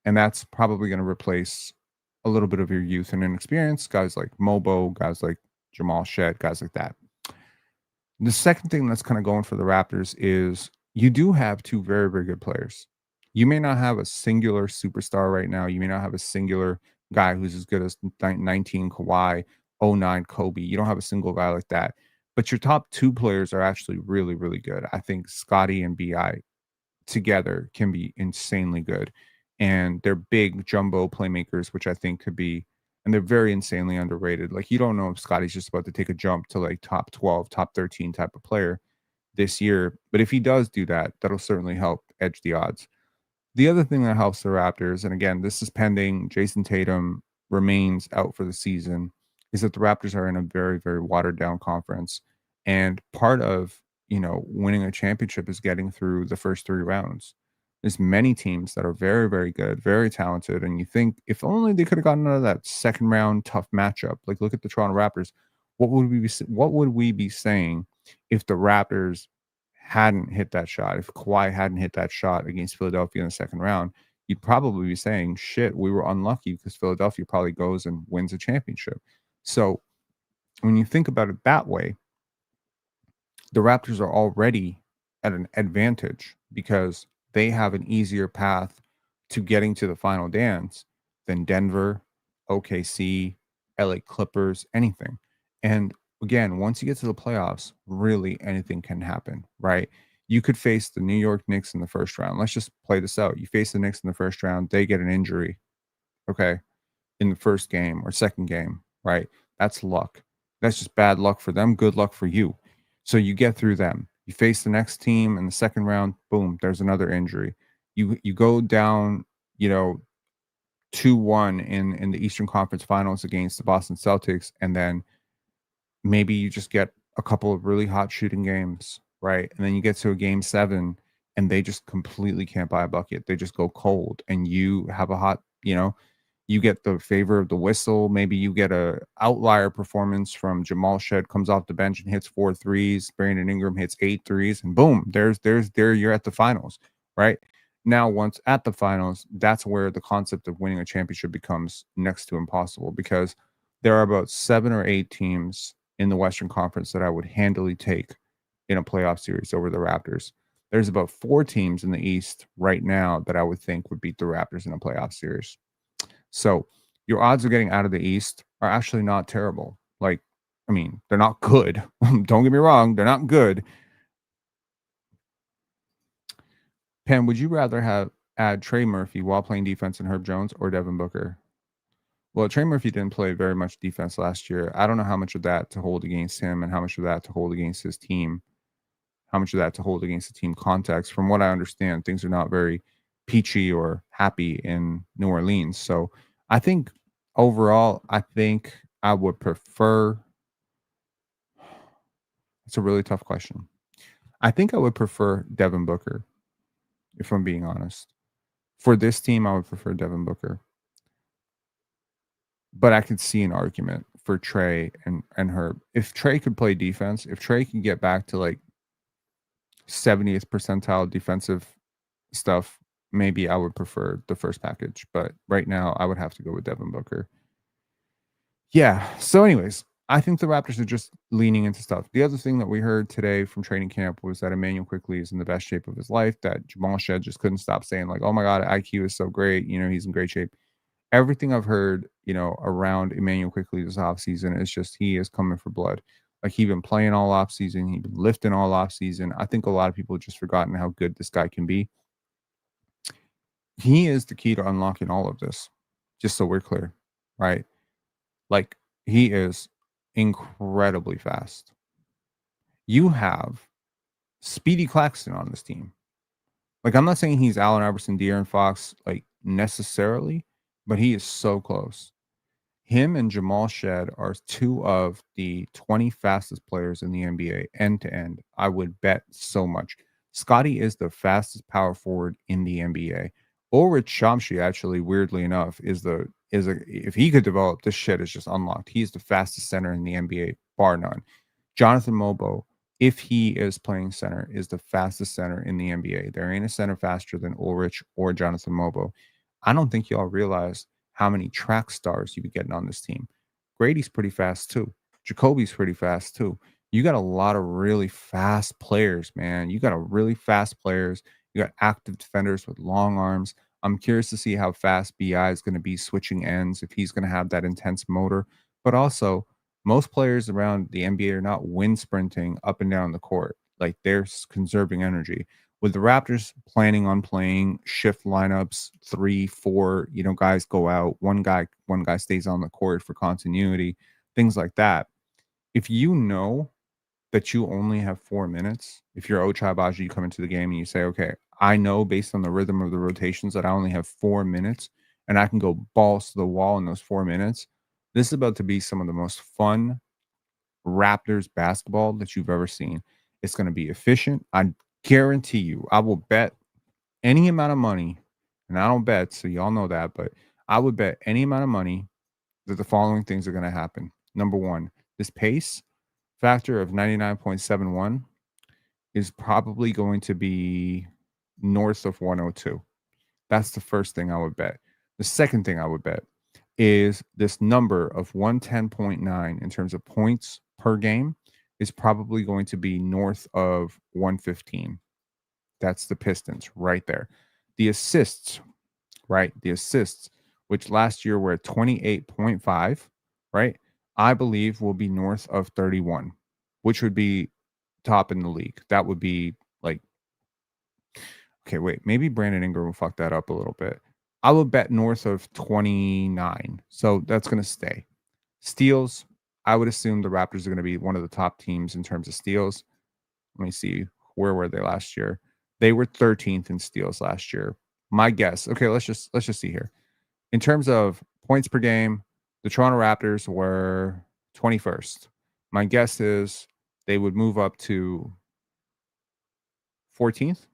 And that's probably going to replace a little bit of your youth and inexperience, guys like Mobo, guys like Jamal Shed, guys like that. The second thing that's kind of going for the Raptors is you do have two very, very good players. You may not have a singular superstar right now. You may not have a singular guy who's as good as 19 Kawhi, '09 Kobe. You don't have a single guy like that. But your top two players are actually really, really good. I think Scottie and BI together can be insanely good. And they're big jumbo playmakers, which I think could be, and they're very insanely underrated. Like, you don't know if Scotty's just about to take a jump to like top 12, top 13 type of player this year. But if he does do that, that'll certainly help edge the odds. The other thing that helps the Raptors, and again, this is pending Jason Tatum remains out for the season, is that the Raptors are in a very, very watered down conference. And part of, winning a championship is getting through the first three rounds. There's many teams that are very, very good, very talented. And you think if only they could have gotten out of that second round tough matchup, like look at the Toronto Raptors, what would we be saying if the Raptors hadn't hit that shot, if Kawhi hadn't hit that shot against Philadelphia in the second round, you'd probably be saying, shit, we were unlucky because Philadelphia probably goes and wins a championship. So when you think about it that way, the Raptors are already at an advantage because they have an easier path to getting to the final dance than Denver, OKC, LA Clippers, anything. And again, once you get to the playoffs, really anything can happen, right? You could face the New York Knicks in the first round. Let's just play this out. You face the Knicks in the first round, they get an injury, okay, in the first game or second game, right? That's luck. That's just bad luck for them, good luck for you. So you get through them. You face the next team in the second round, boom, there's another injury. You go down, 2-1 in the Eastern Conference Finals against the Boston Celtics, and then maybe you just get a couple of really hot shooting games, right? And then you get to a game 7 and they just completely can't buy a bucket. They just go cold and you have a hot, you get the favor of the whistle. Maybe you get a outlier performance from Jamal Shed comes off the bench and hits 4 threes. Brandon Ingram hits 8 threes, and boom, there you're at the finals, right? Now, once at the finals, that's where the concept of winning a championship becomes next to impossible because there are about 7 or 8 teams in the Western Conference that I would handily take in a playoff series over the Raptors. There's about 4 teams in the East right now that I would think would beat the Raptors in a playoff series. So your odds of getting out of the East are actually not terrible. Like, I mean, they're not good. Don't get me wrong, they're not good. Pen, would you rather have add Trey Murphy while playing defense in Herb Jones or Devin Booker? Well, Trey Murphy didn't play very much defense last year. I don't know how much of that to hold against him and how much of that to hold against his team, how much of that to hold against the team context. From what I understand, things are not very peachy or happy in New Orleans. So I think overall, I think I would prefer. It's a really tough question. I think I would prefer Devin Booker, if I'm being honest. For this team, I would prefer Devin Booker. But I could see an argument for Trey and Herb. If Trey could play defense, if Trey can get back to like 70th percentile defensive stuff, maybe I would prefer the first package. But right now, I would have to go with Devin Booker. Yeah. So, anyways, I think the Raptors are just leaning into stuff. The other thing that we heard today from training camp was that Emmanuel Quickley is in the best shape of his life, that Jamal Shed just couldn't stop saying, like, oh my God, IQ is so great. He's in great shape. Everything I've heard, around Emmanuel Quickley this offseason is just he is coming for blood. Like he been playing all offseason, he been lifting all offseason. I think a lot of people have just forgotten how good this guy can be. He is the key to unlocking all of this, just so we're clear, right? Like he is incredibly fast. You have Speedy Claxton on this team. Like, I'm not saying he's Allen Iverson, De'Aaron Fox, like necessarily, but he is so close. Him and Jamal Shed are two of the 20 fastest players in the NBA end to end. I would bet so much. Scottie is the fastest power forward in the NBA. Ulrich Chomsky, actually, weirdly enough, if he could develop, this shit is just unlocked. He's the fastest center in the NBA, bar none. Jonathan Mobo, if he is playing center, is the fastest center in the NBA. There ain't a center faster than Ulrich or Jonathan Mobo. I don't think y'all realize how many track stars you be getting on this team. Grady's pretty fast too. Jacoby's pretty fast too. You got a lot of really fast players, man. You got a really fast players. You got active defenders with long arms. I'm curious to see how fast BI is going to be switching ends, if he's going to have that intense motor. But also, most players around the NBA are not wind sprinting up and down the court. Like they're conserving energy. With the Raptors planning on playing shift lineups, 3, 4, guys go out, one guy stays on the court for continuity, things like that. If you know that you only have 4 minutes, if you're Ochai Agbaji, you come into the game and you say, okay, I know based on the rhythm of the rotations that I only have 4 minutes and I can go balls to the wall in those 4 minutes. This is about to be some of the most fun Raptors basketball that you've ever seen. It's going to be efficient. I guarantee you, I will bet any amount of money, and I don't bet, so y'all know that, but I would bet any amount of money that the following things are going to happen. Number one, this pace factor of 99.71 is probably going to be north of 102. That's the first thing I would bet. The second thing I would bet is this number of 110.9 in terms of points per game is probably going to be north of 115. That's the Pistons right there. The assists, right? The assists, which last year were at 28.5, right? I believe will be north of 31, which would be top in the league. That would be like, okay, wait, maybe Brandon Ingram will fuck that up a little bit. I would bet north of 29. So that's going to stay. Steals, I would assume the Raptors are going to be one of the top teams in terms of steals. Let me see. Where were they last year? They were 13th in steals last year. My guess. Okay, let's just see here. In terms of points per game, the Toronto Raptors were 21st. My guess is they would move up to 14th.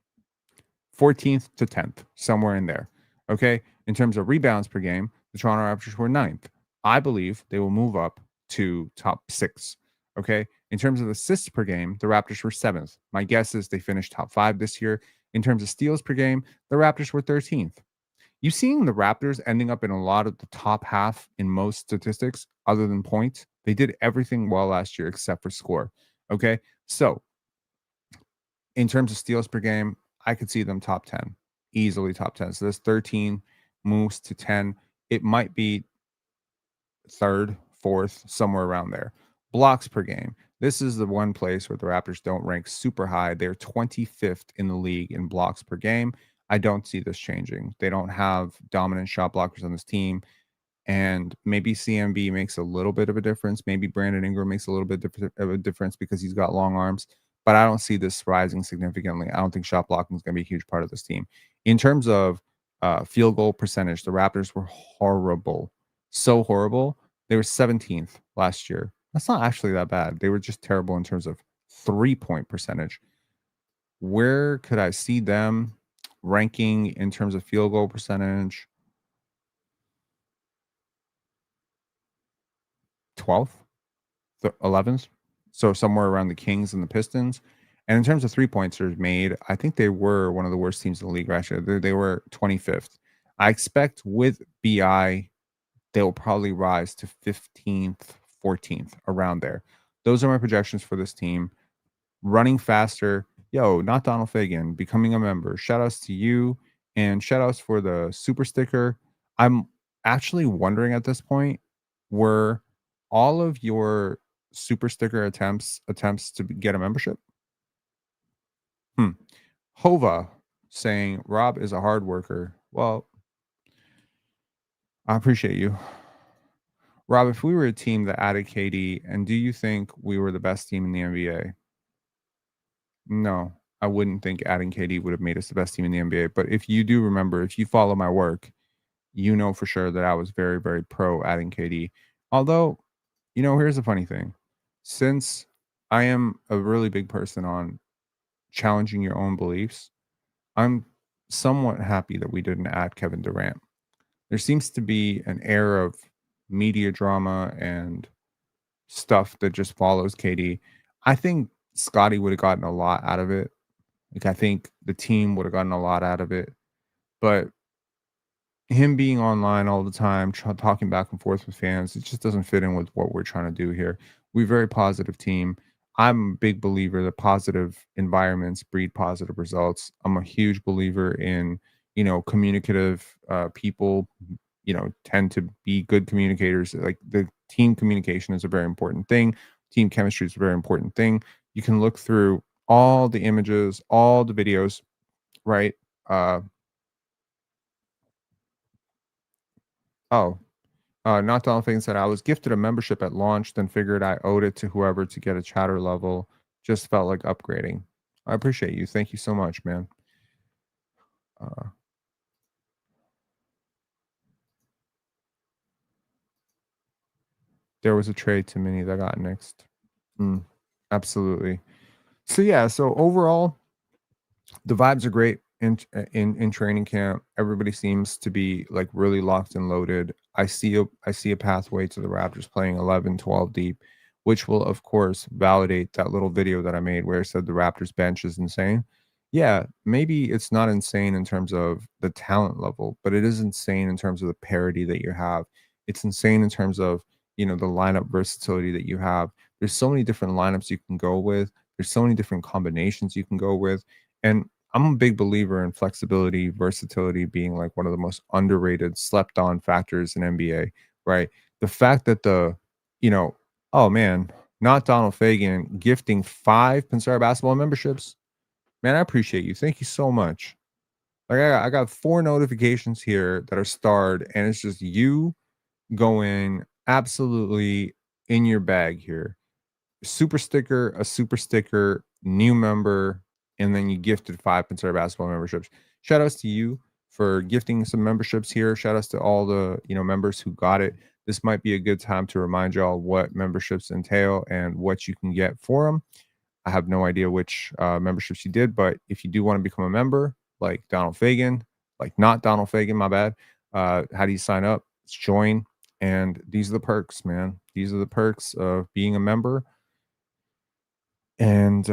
14th to 10th, somewhere in there. Okay. In terms of rebounds per game, the Toronto Raptors were 9th. I believe they will move up to top 6. Okay. In terms of assists per game, the Raptors were 7th. My guess is they finished top 5 this year. In terms of steals per game, the Raptors were 13th. You seeing the Raptors ending up in a lot of the top half in most statistics other than points. They did everything well last year except for score. Okay. So in terms of steals per game, I could see them top 10, easily top 10. So this 13 moves to 10. It might be third, fourth, somewhere around there. Blocks per game. This is the one place where the Raptors don't rank super high. They're 25th in the league in blocks per game. I don't see this changing. They don't have dominant shot blockers on this team. And maybe CMB makes a little bit of a difference. Maybe Brandon Ingram makes a little bit of a difference because he's got long arms. But I don't see this rising significantly. I don't think shot blocking is going to be a huge part of this team. In terms of field goal percentage, the Raptors were horrible. So horrible. They were 17th last year. That's not actually that bad. They were just terrible in terms of 3-point percentage. Where could I see them ranking in terms of field goal percentage? 12th, the 11th. So somewhere around the Kings and the Pistons. And in terms of 3-pointers made, I think they were one of the worst teams in the league last year. They were 25th. I expect with BI, they'll probably rise to 15th, 14th, around there. Those are my projections for this team. Running faster. Yo, not Donald Fagan, becoming a member. Shout outs to you and shout outs for the super sticker. I'm actually wondering at this point, were all of your super sticker attempts to get a membership? Hmm. Hova saying Rob is a hard worker. Well, I appreciate you. Rob, if we were a team that added KD, and do you think we were the best team in the NBA? No, I wouldn't think adding KD would have made us the best team in the NBA. But if you do remember, if you follow my work, you know for sure that I was very, very pro adding KD. Although, here's the funny thing. Since I am a really big person on challenging your own beliefs, I'm somewhat happy that we didn't add Kevin Durant. There seems to be an air of media drama and stuff that just follows KD. I think Scottie would have gotten a lot out of it. Like, I think the team would have gotten a lot out of it. But him being online all the time, talking back and forth with fans, it just doesn't fit in with what we're trying to do here. We're a very positive team. I'm a big believer that positive environments breed positive results. I'm a huge believer in, communicative people, tend to be good communicators. Like, the team communication is a very important thing. Team chemistry is a very important thing. You can look through all the images, all the videos, right? Uh, oh, Not Donald Fagan said, I was gifted a membership at launch, then figured I owed it to whoever to get a chatter level. Just felt like upgrading. I appreciate you. Thank you so much, man. Uh, there was a trade to Mini that got nixed. Mm, absolutely. So yeah, so overall, the vibes are great in training camp. Everybody seems to be like really locked and loaded. I see a pathway to the Raptors playing 11, 12 deep, which will of course validate that little video that I made where it said the Raptors bench is insane. Yeah, maybe it's not insane in terms of the talent level, but it is insane in terms of the parity that you have. It's insane in terms of, the lineup versatility that you have. There's so many different lineups you can go with. There's so many different combinations you can go with. And I'm a big believer in flexibility, versatility being like one of the most underrated, slept on factors in NBA, right? The fact that you know, oh man, not Donald Fagan gifting 5 PENSARE basketball memberships. Man, I appreciate you. Thank you so much. Like, I got 4 notifications here that are starred, and it's just you going absolutely in your bag here. A super sticker, new member, and then you gifted 5 PENSARE basketball memberships. Shout outs to you for gifting some memberships here. Shout outs to all the members who got it. This might be a good time to remind y'all what memberships entail and what you can get for them. I have no idea which memberships you did, but if you do want to become a member, like Donald Fagan, like not Donald Fagan, my bad. How do you sign up? It's join, and these are the perks, man. These are the perks of being a member, and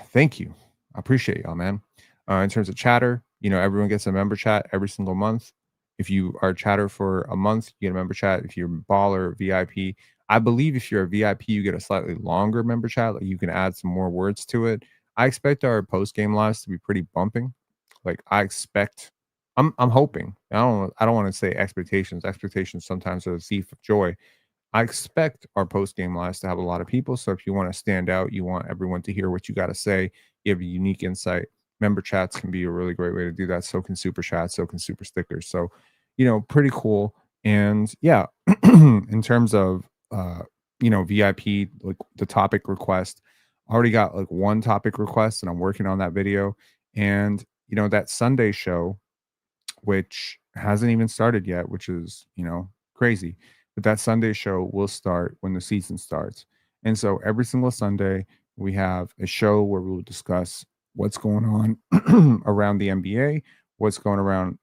thank you. I appreciate y'all, man. In terms of chatter, everyone gets a member chat every single month. If you are a chatter for a month, you get a member chat. If you're a baller, VIP, I believe if you're a VIP, you get a slightly longer member chat. Like, you can add some more words to it. I expect our post game lives to be pretty bumping. Like, I expect, I'm hoping. I don't want to say expectations. Expectations sometimes are the thief of joy. I expect our post game lives to have a lot of people. So if you want to stand out, you want everyone to hear what you got to say, you have a unique insight. Member chats can be a really great way to do that. So can super chats, so can super stickers. So, pretty cool. And yeah, in terms of VIP, like the topic request, I already got like one topic request and I'm working on that video. And that Sunday show, which hasn't even started yet, which is, crazy. But that Sunday show will start when the season starts. And so every single Sunday, we have a show where we will discuss what's going on around the NBA, what's going around,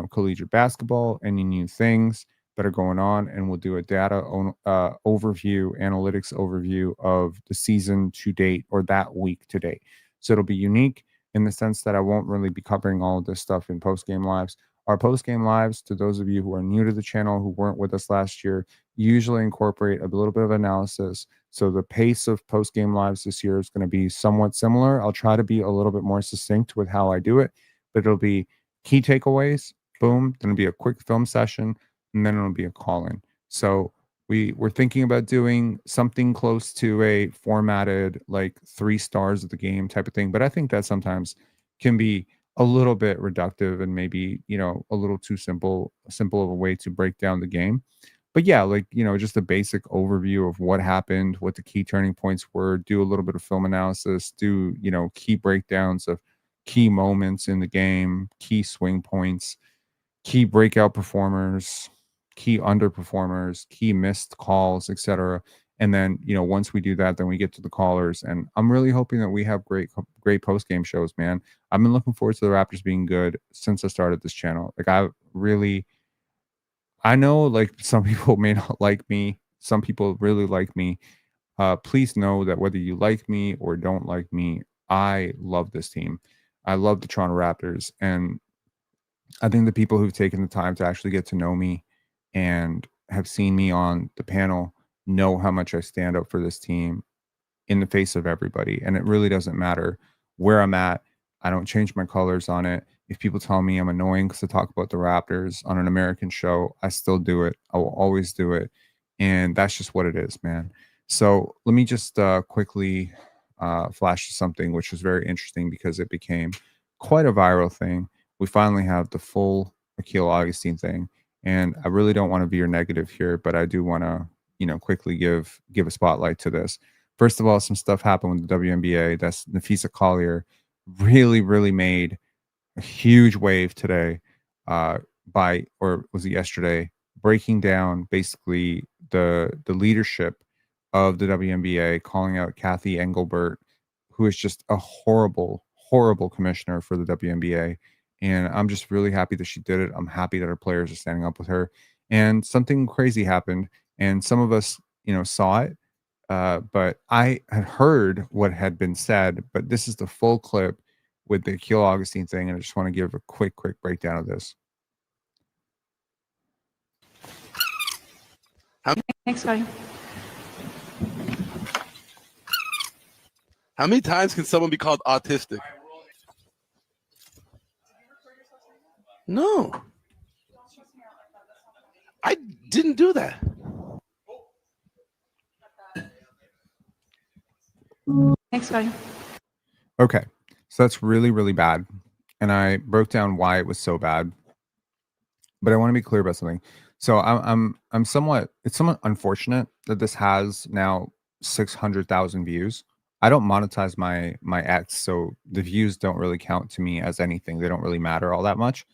collegiate basketball, any new things that are going on. And we'll do a overview, analytics overview of the season to date or that week to date. So it'll be unique in the sense that I won't really be covering all of this stuff in post game lives. Our post game lives, to those of you who are new to the channel who weren't with us last year, usually incorporate a little bit of analysis. So the pace of post game lives this year is going to be somewhat similar. I'll try to be a little bit more succinct with how I do it, but it'll be key takeaways, boom, then it'll be a quick film session, and then it'll be a call in. So we're thinking about doing something close to a formatted like 3 stars of the game type of thing, but I think that sometimes can be a little bit reductive and maybe a little too simple of a way to break down the game. But yeah, like just a basic overview of what happened, what the key turning points were, do a little bit of film analysis, do key breakdowns of key moments in the game, key swing points, key breakout performers, key underperformers, key missed calls, etc. And then, once we do that, then we get to the callers. And I'm really hoping that we have great post game shows, man. I've been looking forward to the Raptors being good since I started this channel. Like, I know like some people may not like me, some people really like me. Please know that whether you like me or don't like me, I love this team. I love the Toronto Raptors, and I think the people who've taken the time to actually get to know me and have seen me on the panel know how much I stand up for this team in the face of everybody. And it really doesn't matter where I'm at. I don't change my colors on it. If people tell me I'm annoying because I talk about the Raptors on an American show, I still do it. I will always do it. And that's just what it is, man. So let me just quickly flash to something which was very interesting because it became quite a viral thing. We finally have the full Akil Augustine thing. And I really don't want to veer negative here, but I do want to, quickly give a spotlight to this. First of all, some stuff happened with the WNBA. That's Napheesa Collier really made a huge wave today, or was it yesterday, breaking down basically the leadership of the WNBA, calling out Kathy Engelbert, who is just a horrible commissioner for the WNBA. And I'm just really happy that she did it. I'm happy that her players are standing up with her. And something crazy happened, and some of us, saw it. But I had heard what had been said, but this is the full clip with the Akil Augustine thing, and I just want to give a quick breakdown of this. Thanks, Scottie. How many times can someone be called autistic? No. I didn't do that. Thanks, Scottie. Okay, so that's really bad, and I broke down why it was so bad. But I want to be clear about something. So I'm somewhat it's somewhat unfortunate that this has now 600,000 views. I don't monetize my X, so the views don't really count to me as anything. They don't really matter all that much.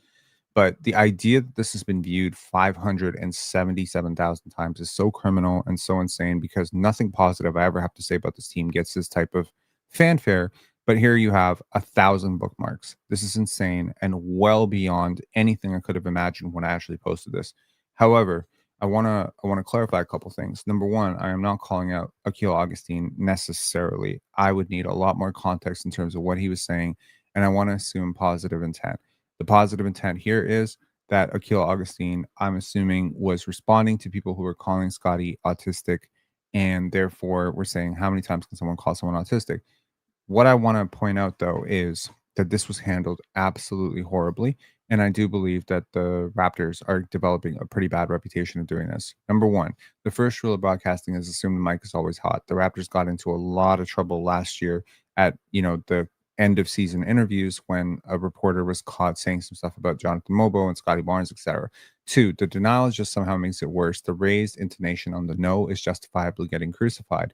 But the idea that this has been viewed 577,000 times is so criminal and so insane, because nothing positive I ever have to say about this team gets this type of fanfare. But here you have 1,000 bookmarks. This is insane and well beyond anything I could have imagined when I actually posted this. However, I want to clarify a couple things. Number one, I am not calling out Akil Augustine necessarily. I would need a lot more context in terms of what he was saying, and I want to assume positive intent. The positive intent here is that Akil Augustine, I'm assuming, was responding to people who were calling Scottie autistic, and therefore we're saying, how many times can someone call someone autistic? What I want to point out, though, is that this was handled absolutely horribly. And I do believe that the Raptors are developing a pretty bad reputation of doing this. Number one, the first rule of broadcasting is assume the mic is always hot. The Raptors got into a lot of trouble last year at, the end of season interviews when a reporter was caught saying some stuff about Jonathan Mobo and Scottie Barnes, etc. Two, the denial just somehow makes it worse. The raised intonation on the no is justifiably getting crucified.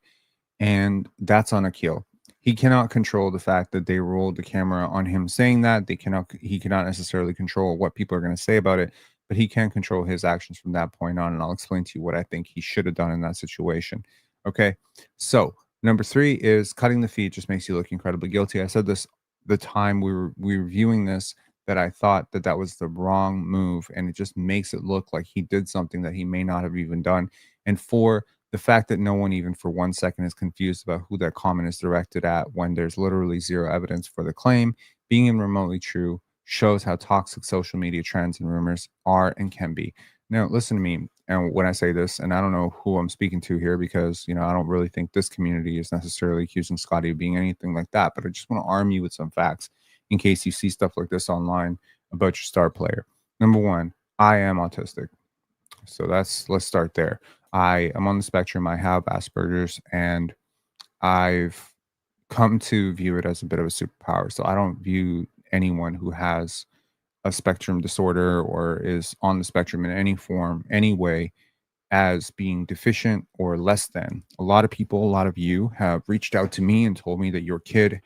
And that's on Akil. He cannot control the fact that they rolled the camera on him saying that. He cannot necessarily control what people are going to say about it, but he can control his actions from that point on. And I'll explain to you what I think he should have done in that situation. Okay. So number three is cutting the feed just makes you look incredibly guilty. I said this the time we were viewing this, that I thought that was the wrong move, and it just makes it look like he did something that he may not have even done. And four, the fact that no one even for 1 second is confused about who that comment is directed at when there's literally zero evidence for the claim being remotely true shows how toxic social media trends and rumors are and can be. Now, listen to me. And when I say this, and I don't know who I'm speaking to here because, I don't really think this community is necessarily accusing Scottie of being anything like that. But I just want to arm you with some facts in case you see stuff like this online about your star player. Number one, I am autistic. So let's start there. I am on the spectrum. I have Asperger's, and I've come to view it as a bit of a superpower. So I don't view anyone who has a spectrum disorder or is on the spectrum in any form, any way, as being deficient or less than. A lot of people, a lot of you have reached out to me and told me that your kid,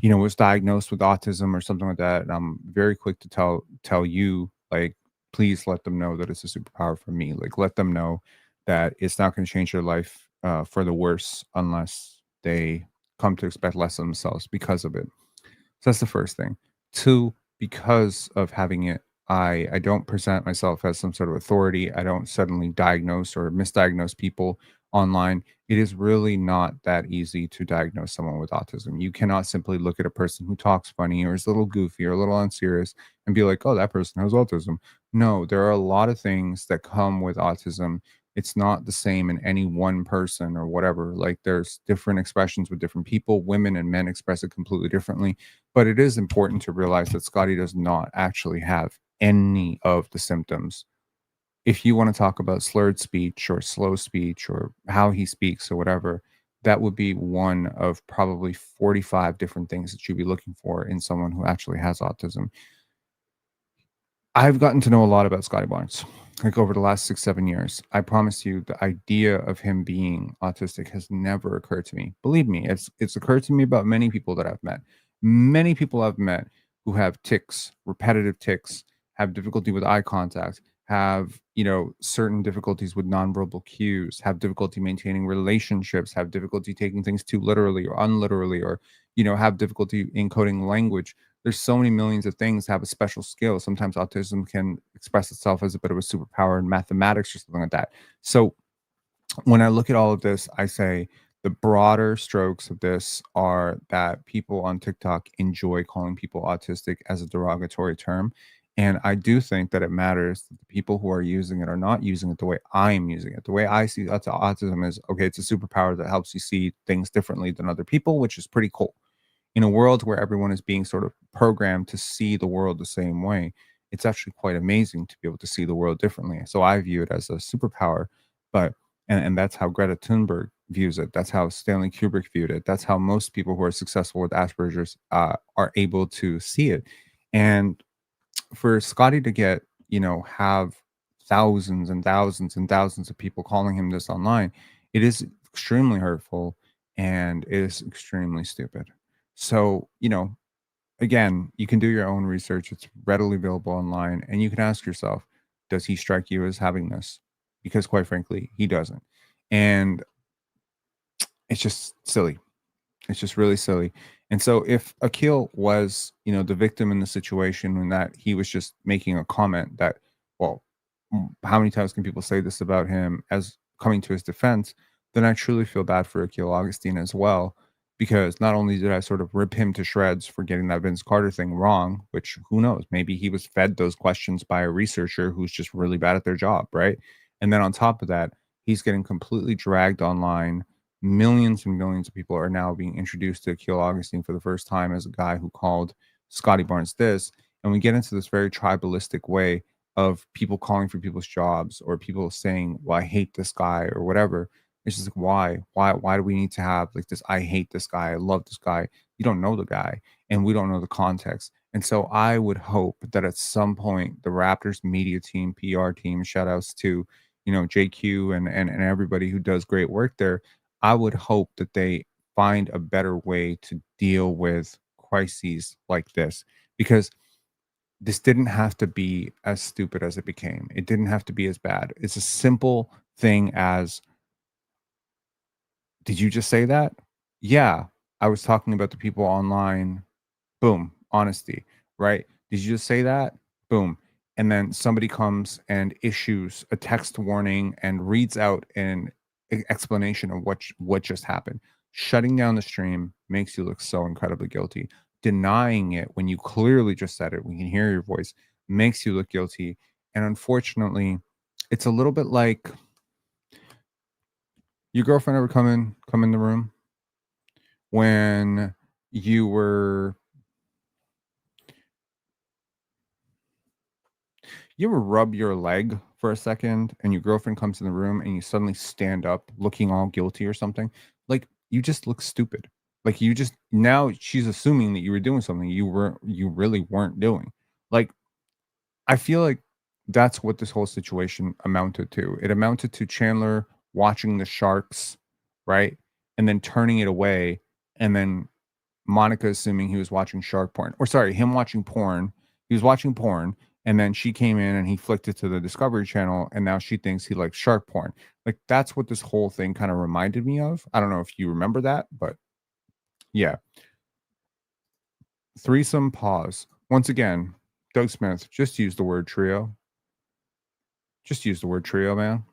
was diagnosed with autism or something like that. And I'm very quick to tell you, like, please let them know that it's a superpower for me. Like, let them know that it's not going to change their life for the worse unless they come to expect less of themselves because of it. So that's the first thing. Two, because of having it, I don't present myself as some sort of authority. I don't suddenly diagnose or misdiagnose people online. It is really not that easy to diagnose someone with autism. You cannot simply look at a person who talks funny or is a little goofy or a little unserious and be like, oh, that person has autism. No, there are a lot of things that come with autism. It's not the same in any one person or whatever. Like, there's different expressions with different people. Women and men express it completely differently. But it is important to realize that Scottie does not actually have any of the symptoms. If you want to talk about slurred speech or slow speech or how he speaks or whatever, that would be one of probably 45 different things that you'd be looking for in someone who actually has autism. I've gotten to know a lot about Scottie Barnes, like over the last 6, 7 years. I promise you, the idea of him being autistic has never occurred to me. Believe me, it's occurred to me about many people that I've met. Many people I've met who have tics, repetitive tics, have difficulty with eye contact, have certain difficulties with nonverbal cues, have difficulty maintaining relationships, have difficulty taking things too literally or unliterally, or have difficulty encoding language. There's so many millions of things have a special skill. Sometimes autism can express itself as a bit of a superpower in mathematics or something like that. So when I look at all of this, I say the broader strokes of this are that people on TikTok enjoy calling people autistic as a derogatory term. And I do think that it matters that the people who are using it are not using it the way I'm using it. The way I see autism is, okay, it's a superpower that helps you see things differently than other people, which is pretty cool. In a world where everyone is being sort of programmed to see the world the same way, it's actually quite amazing to be able to see the world differently. So I view it as a superpower, but and that's how Greta Thunberg views it. That's how Stanley Kubrick viewed it. That's how most people who are successful with Asperger's are able to see it. And for Scottie to get, have thousands and thousands and thousands of people calling him this online, it is extremely hurtful and it is extremely stupid. So, again, you can do your own research. It's readily available online, and you can ask yourself, does he strike you as having this? Because quite frankly, he doesn't. And it's just silly. It's just really silly. And so if Akil was, the victim in the situation and that he was just making a comment that, well, how many times can people say this about him as coming to his defense, then I truly feel bad for Akil Augustine as well. Because not only did I sort of rip him to shreds for getting that Vince Carter thing wrong, which who knows, maybe he was fed those questions by a researcher who's just really bad at their job, right? And then on top of that, he's getting completely dragged online. Millions and millions of people are now being introduced to Akil Augustine for the first time as a guy who called Scottie Barnes this. And we get into this very tribalistic way of people calling for people's jobs or people saying, well, I hate this guy or whatever. It's just like, why do we need to have like this? I hate this guy. I love this guy. You don't know the guy and we don't know the context. And so I would hope that at some point the Raptors media team, PR team, shout outs to, JQ and everybody who does great work there. I would hope that they find a better way to deal with crises like this, because this didn't have to be as stupid as it became. It didn't have to be as bad. It's a simple thing as, did you just say that? Yeah, I was talking about the people online. Boom, honesty, right? Did you just say that? Boom. And then somebody comes and issues a text warning and reads out an explanation of what just happened. Shutting down the stream makes you look so incredibly guilty. denying it when you clearly just said it, we can hear your voice, makes you look guilty. And unfortunately, it's a little bit like your girlfriend ever come in the room when you were you ever rub your leg for a second and your girlfriend comes in the room and you suddenly stand up looking all guilty or something? Like you just look stupid. Like you just now she's assuming that you were doing something you really weren't doing. Like I feel like that's what this whole situation amounted to. It amounted to Chandler watching the Sharks, right? And then turning it away and then Monica assuming he was watching shark porn, or sorry, him watching porn. He was watching porn, and then she came in and he flicked it to the Discovery Channel, and now she thinks he likes shark porn. Like that's what this whole thing kind of reminded me of. I don't know if you remember that, but yeah. Threesome pause. Once again, Doug Smith, just use the word trio. Just use the word trio, man.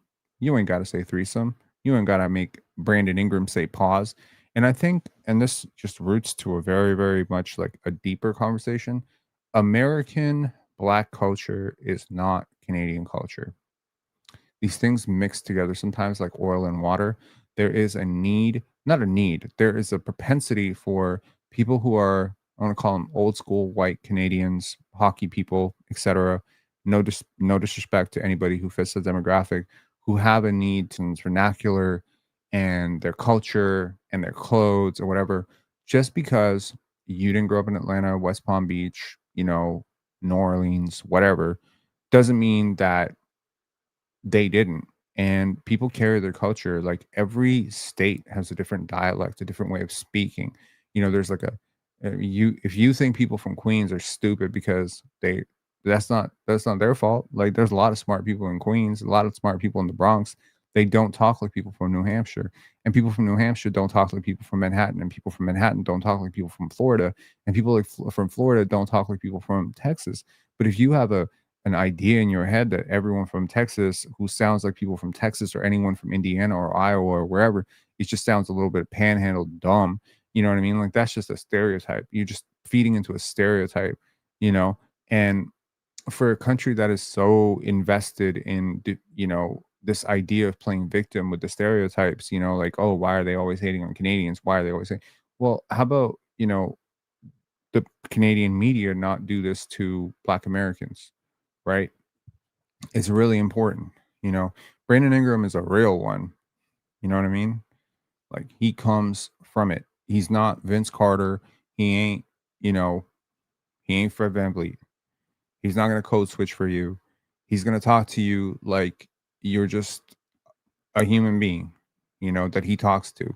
You ain't got to say threesome. You ain't got to make Brandon Ingram say pause. And I think, and this just roots to a very, very much like a deeper conversation. American Black culture is not Canadian culture. These things mix together sometimes like oil and water. There is a need, not a need, there is a propensity for people who are, I want to call them old school white Canadians, hockey people, etc. No disrespect to anybody who fits the demographic, who have a need to vernacular and their culture and their clothes or whatever. Just because you didn't grow up in Atlanta, West Palm Beach, New Orleans, whatever, doesn't mean that they didn't. And people carry their culture. Like every state has a different dialect, a different way of speaking. There's like you if you think people from Queens are stupid because that's not their fault. Like there's a lot of smart people in Queens, a lot of smart people in the Bronx. They don't talk like people from New Hampshire. And people from New Hampshire don't talk like people from Manhattan. And people from Manhattan don't talk like people from Florida. And people from Florida don't talk like people from Texas. But if you have an idea in your head that everyone from Texas who sounds like people from Texas or anyone from Indiana or Iowa or wherever, it just sounds a little bit panhandle dumb. You know what I mean? Like that's just a stereotype. You're just feeding into a stereotype, you know? And for a country that is so invested in, this idea of playing victim with the stereotypes, like, oh, why are they always hating on Canadians? Why are they always saying, well, how about, the Canadian media not do this to Black Americans? Right? It's really important. Brandon Ingram is a real one. You know what I mean? Like he comes from it. He's not Vince Carter. He ain't, you know, he ain't Fred VanVleet. He's not going to code switch for you. He's going to talk to you like you're just a human being, that he talks to.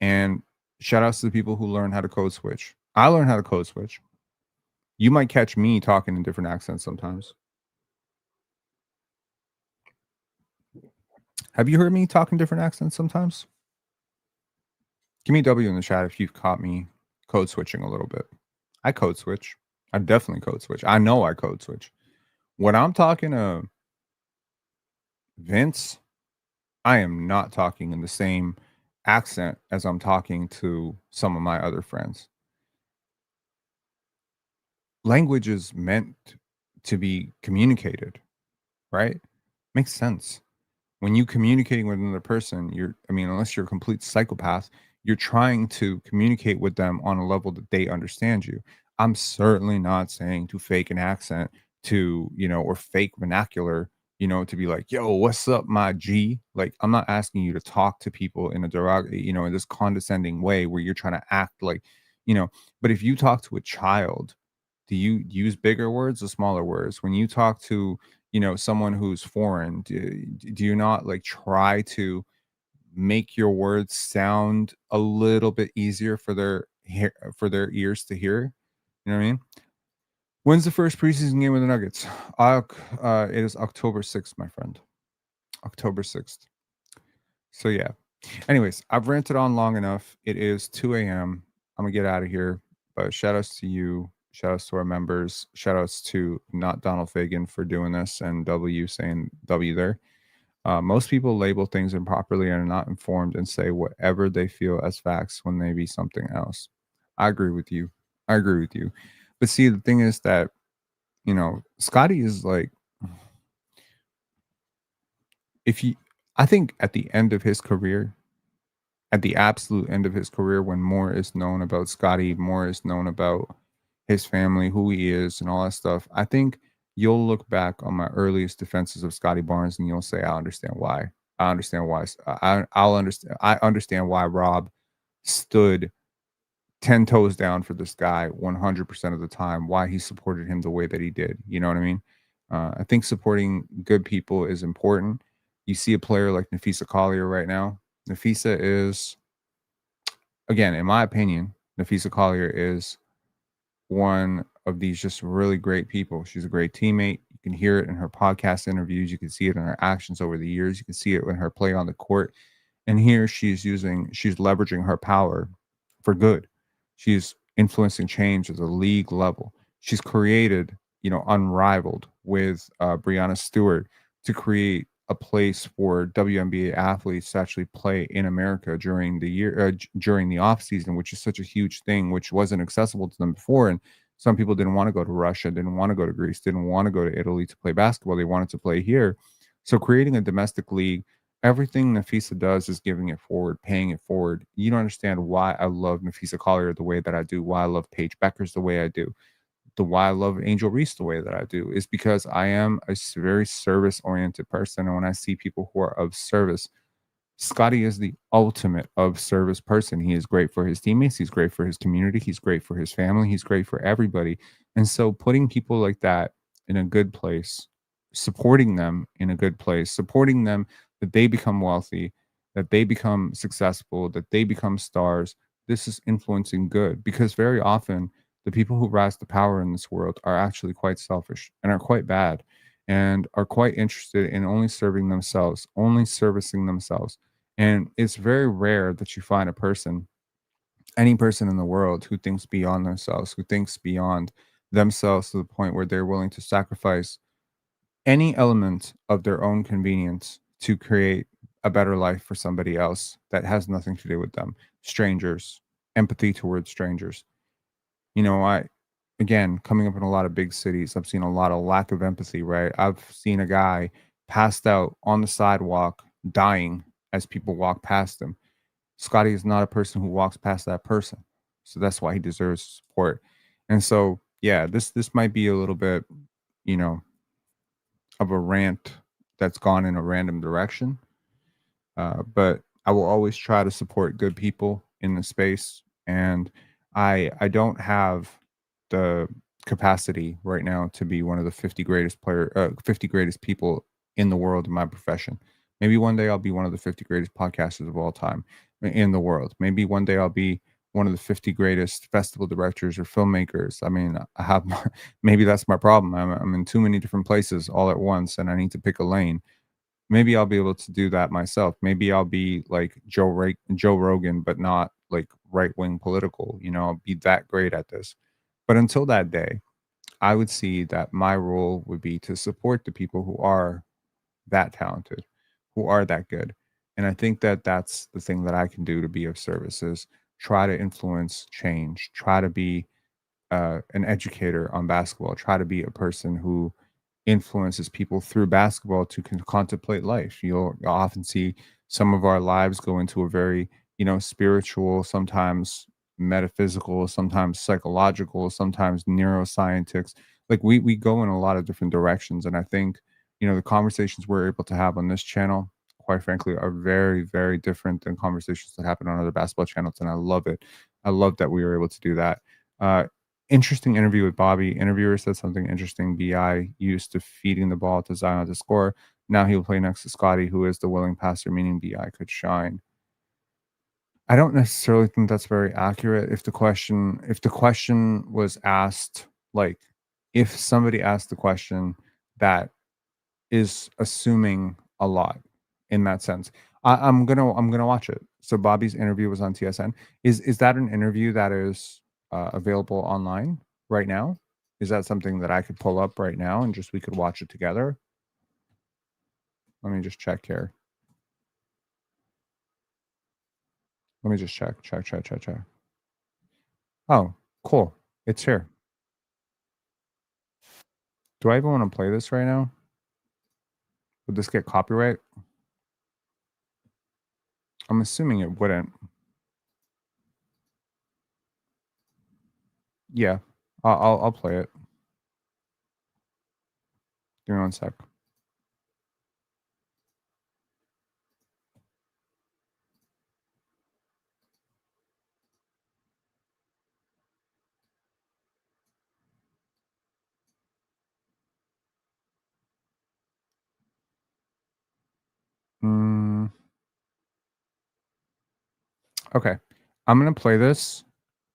And shout outs to the people who learn how to code switch. I learned how to code switch. You might catch me talking in different accents sometimes. Have you heard me talk in different accents sometimes? Give me a W in the chat if you've caught me code switching a little bit. I code switch. I definitely code switch. I know I code switch. When I'm talking to Vince, I am not talking in the same accent as I'm talking to some of my other friends. Language is meant to be communicated, right? Makes sense. When you communicating with another person, unless you're a complete psychopath, you're trying to communicate with them on a level that they understand you. I'm certainly not saying to fake an accent or fake vernacular, to be like, yo, what's up, my G? Like, I'm not asking you to talk to people in a in this condescending way where you're trying to act like, but if you talk to a child, do you use bigger words or smaller words? When you talk to, someone who's foreign, do you not like try to make your words sound a little bit easier for their ears to hear? You know what I mean? When's the first preseason game with the Nuggets? It is October 6th, my friend. October 6th. So yeah. Anyways, I've ranted on long enough. It is 2 a.m. I'm gonna get out of here. But shout outs to you. Shout outs to our members. Shout outs to not Donald Fagen for doing this and W saying W there. Most people label things improperly and are not informed and say whatever they feel as facts when they be something else. I agree with you. I agree with you. But see, the thing is that, Scottie is like, if you, I think at the end of his career, at the absolute end of his career, when more is known about Scottie, more is known about his family, who he is, and all that stuff, I think you'll look back on my earliest defenses of Scottie Barnes and you'll say, I understand why. I understand why. I'll understand. I understand why Rob stood 10 toes down for this guy 100% of the time, why he supported him the way that he did. You know what I mean? I think supporting good people is important. You see a player like Napheesa Collier right now. Napheesa is, again, in my opinion, Napheesa Collier is one of these just really great people. She's a great teammate. You can hear it in her podcast interviews. You can see it in her actions over the years. You can see it in her play on the court. And here she's leveraging her power for good. She's influencing change at the league level. She's created, unrivaled with Brianna Stewart to create a place for WNBA athletes to actually play in America during the year, during the off season, which is such a huge thing, which wasn't accessible to them before. And some people didn't want to go to Russia, didn't want to go to Greece, didn't want to go to Italy to play basketball. They wanted to play here. So creating a domestic league, everything Napheesa does is giving it forward, paying it forward. You don't understand why I love Napheesa Collier the way that I do, why I love Paige Beckers the way I do, the why I love Angel Reese the way that I do, is because I am a very service oriented person. And when I see people who are of service, Scottie is the ultimate of service person. He is great for his teammates. He's great for his community. He's great for his family. He's great for everybody. And so putting people like that in a good place, supporting them in a good place, supporting them that they become wealthy, that they become successful, that they become stars, this is influencing good because very often the people who rise to power in this world are actually quite selfish and are quite bad and are quite interested in only serving themselves, only servicing themselves. And it's very rare that you find a person, any person in the world, who thinks beyond themselves, who thinks beyond themselves to the point where they're willing to sacrifice any element of their own convenience to create a better life for somebody else that has nothing to do with them. Strangers, empathy towards strangers. I, again, coming up in a lot of big cities, I've seen a lot of lack of empathy, right? I've seen a guy passed out on the sidewalk, dying as people walk past him. Scottie is not a person who walks past that person. So that's why he deserves support. And so, yeah, this might be a little bit, you know, of a rant that's gone in a random direction. But I will always try to support good people in the space, and I don't have the capacity right now to be one of the 50 greatest people in the world in my profession. Maybe one day I'll be one of the 50 greatest podcasters of all time in the world. Maybe one day I'll be one of the 50 greatest festival directors or filmmakers. I mean, maybe that's my problem. I'm in too many different places all at once, and I need to pick a lane. Maybe I'll be able to do that myself. Maybe I'll be like Joe Rogan, but not like right wing political. I'll be that great at this. But until that day, I would see that my role would be to support the people who are that talented, who are that good. And I think that that's the thing that I can do to be of service is try to influence change, try to be an educator on basketball, try to be a person who influences people through basketball to contemplate life. You'll often see some of our lives go into a very, spiritual, sometimes metaphysical, sometimes psychological, sometimes neuroscientific. Like we go in a lot of different directions. And I think, the conversations we're able to have on this channel, quite frankly, are very, very different than conversations that happen on other basketball channels. And I love it. I love that we were able to do that. Uh, Interesting interview with Bobby. Interviewer said something interesting. BI used to feeding the ball to Zion to score. Now he will play next to Scottie, who is the willing passer, meaning BI could shine. I don't necessarily think that's very accurate. If the question was asked, like if somebody asked the question, that is assuming a lot in that sense. I'm gonna watch it. So Bobby's interview was on TSN. Is that an interview that is available online right now? Is that something that I could pull up right now and just we could watch it together? Let me just check here. Let me just check. Oh, cool. It's here. Do I even want to play this right now? Would this get copyright? I'm assuming it wouldn't. Yeah, I'll play it. Give me one sec. Okay, I'm gonna play this,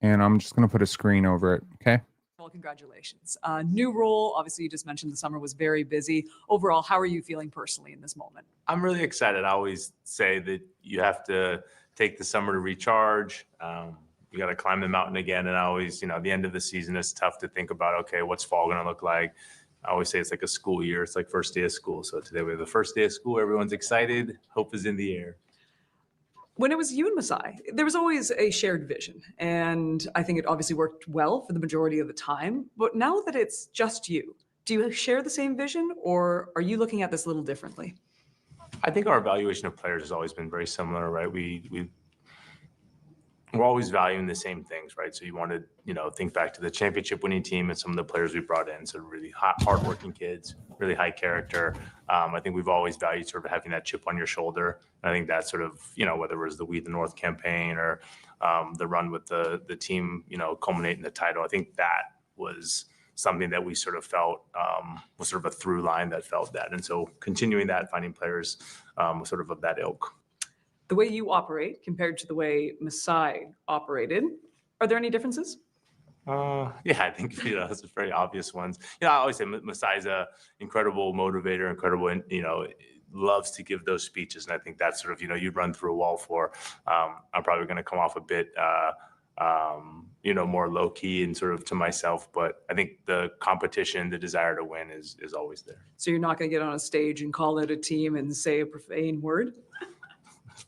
and I'm just gonna put a screen over it. Okay. Well, congratulations. New role. Obviously, you just mentioned the summer was very busy. Overall, how are you feeling personally in this moment? I'm really excited. I always say that you have to take the summer to recharge. You got to climb the mountain again. And I always, the end of the season is tough to think about, okay, what's fall going to look like? I always say it's like a school year. It's like first day of school. So today we have the first day of school. Everyone's excited. Hope is in the air. When it was you and Masai, there was always a shared vision. And I think it obviously worked well for the majority of the time. But now that it's just you, do you share the same vision or are you looking at this a little differently? I think our evaluation of players has always been very similar, right? We're always valuing the same things, right? So you want to, think back to the championship winning team and some of the players we brought in. So really hardworking kids, really high character. I think we've always valued sort of having that chip on your shoulder. And I think that sort of, whether it was the We the North campaign or the run with the team, culminating the title, I think that was something that we sort of felt was sort of a through line that felt that. And so continuing that, finding players sort of that ilk. The way you operate compared to the way Masai operated, are there any differences? Yeah, I think those are very obvious ones. I always say Masai's a incredible motivator, incredible, loves to give those speeches, and I think that's sort of you'd run through a wall for. I'm probably going to come off a bit, more low key and sort of to myself, but I think the competition, the desire to win is always there. So you're not going to get on a stage and call out a team and say a profane word?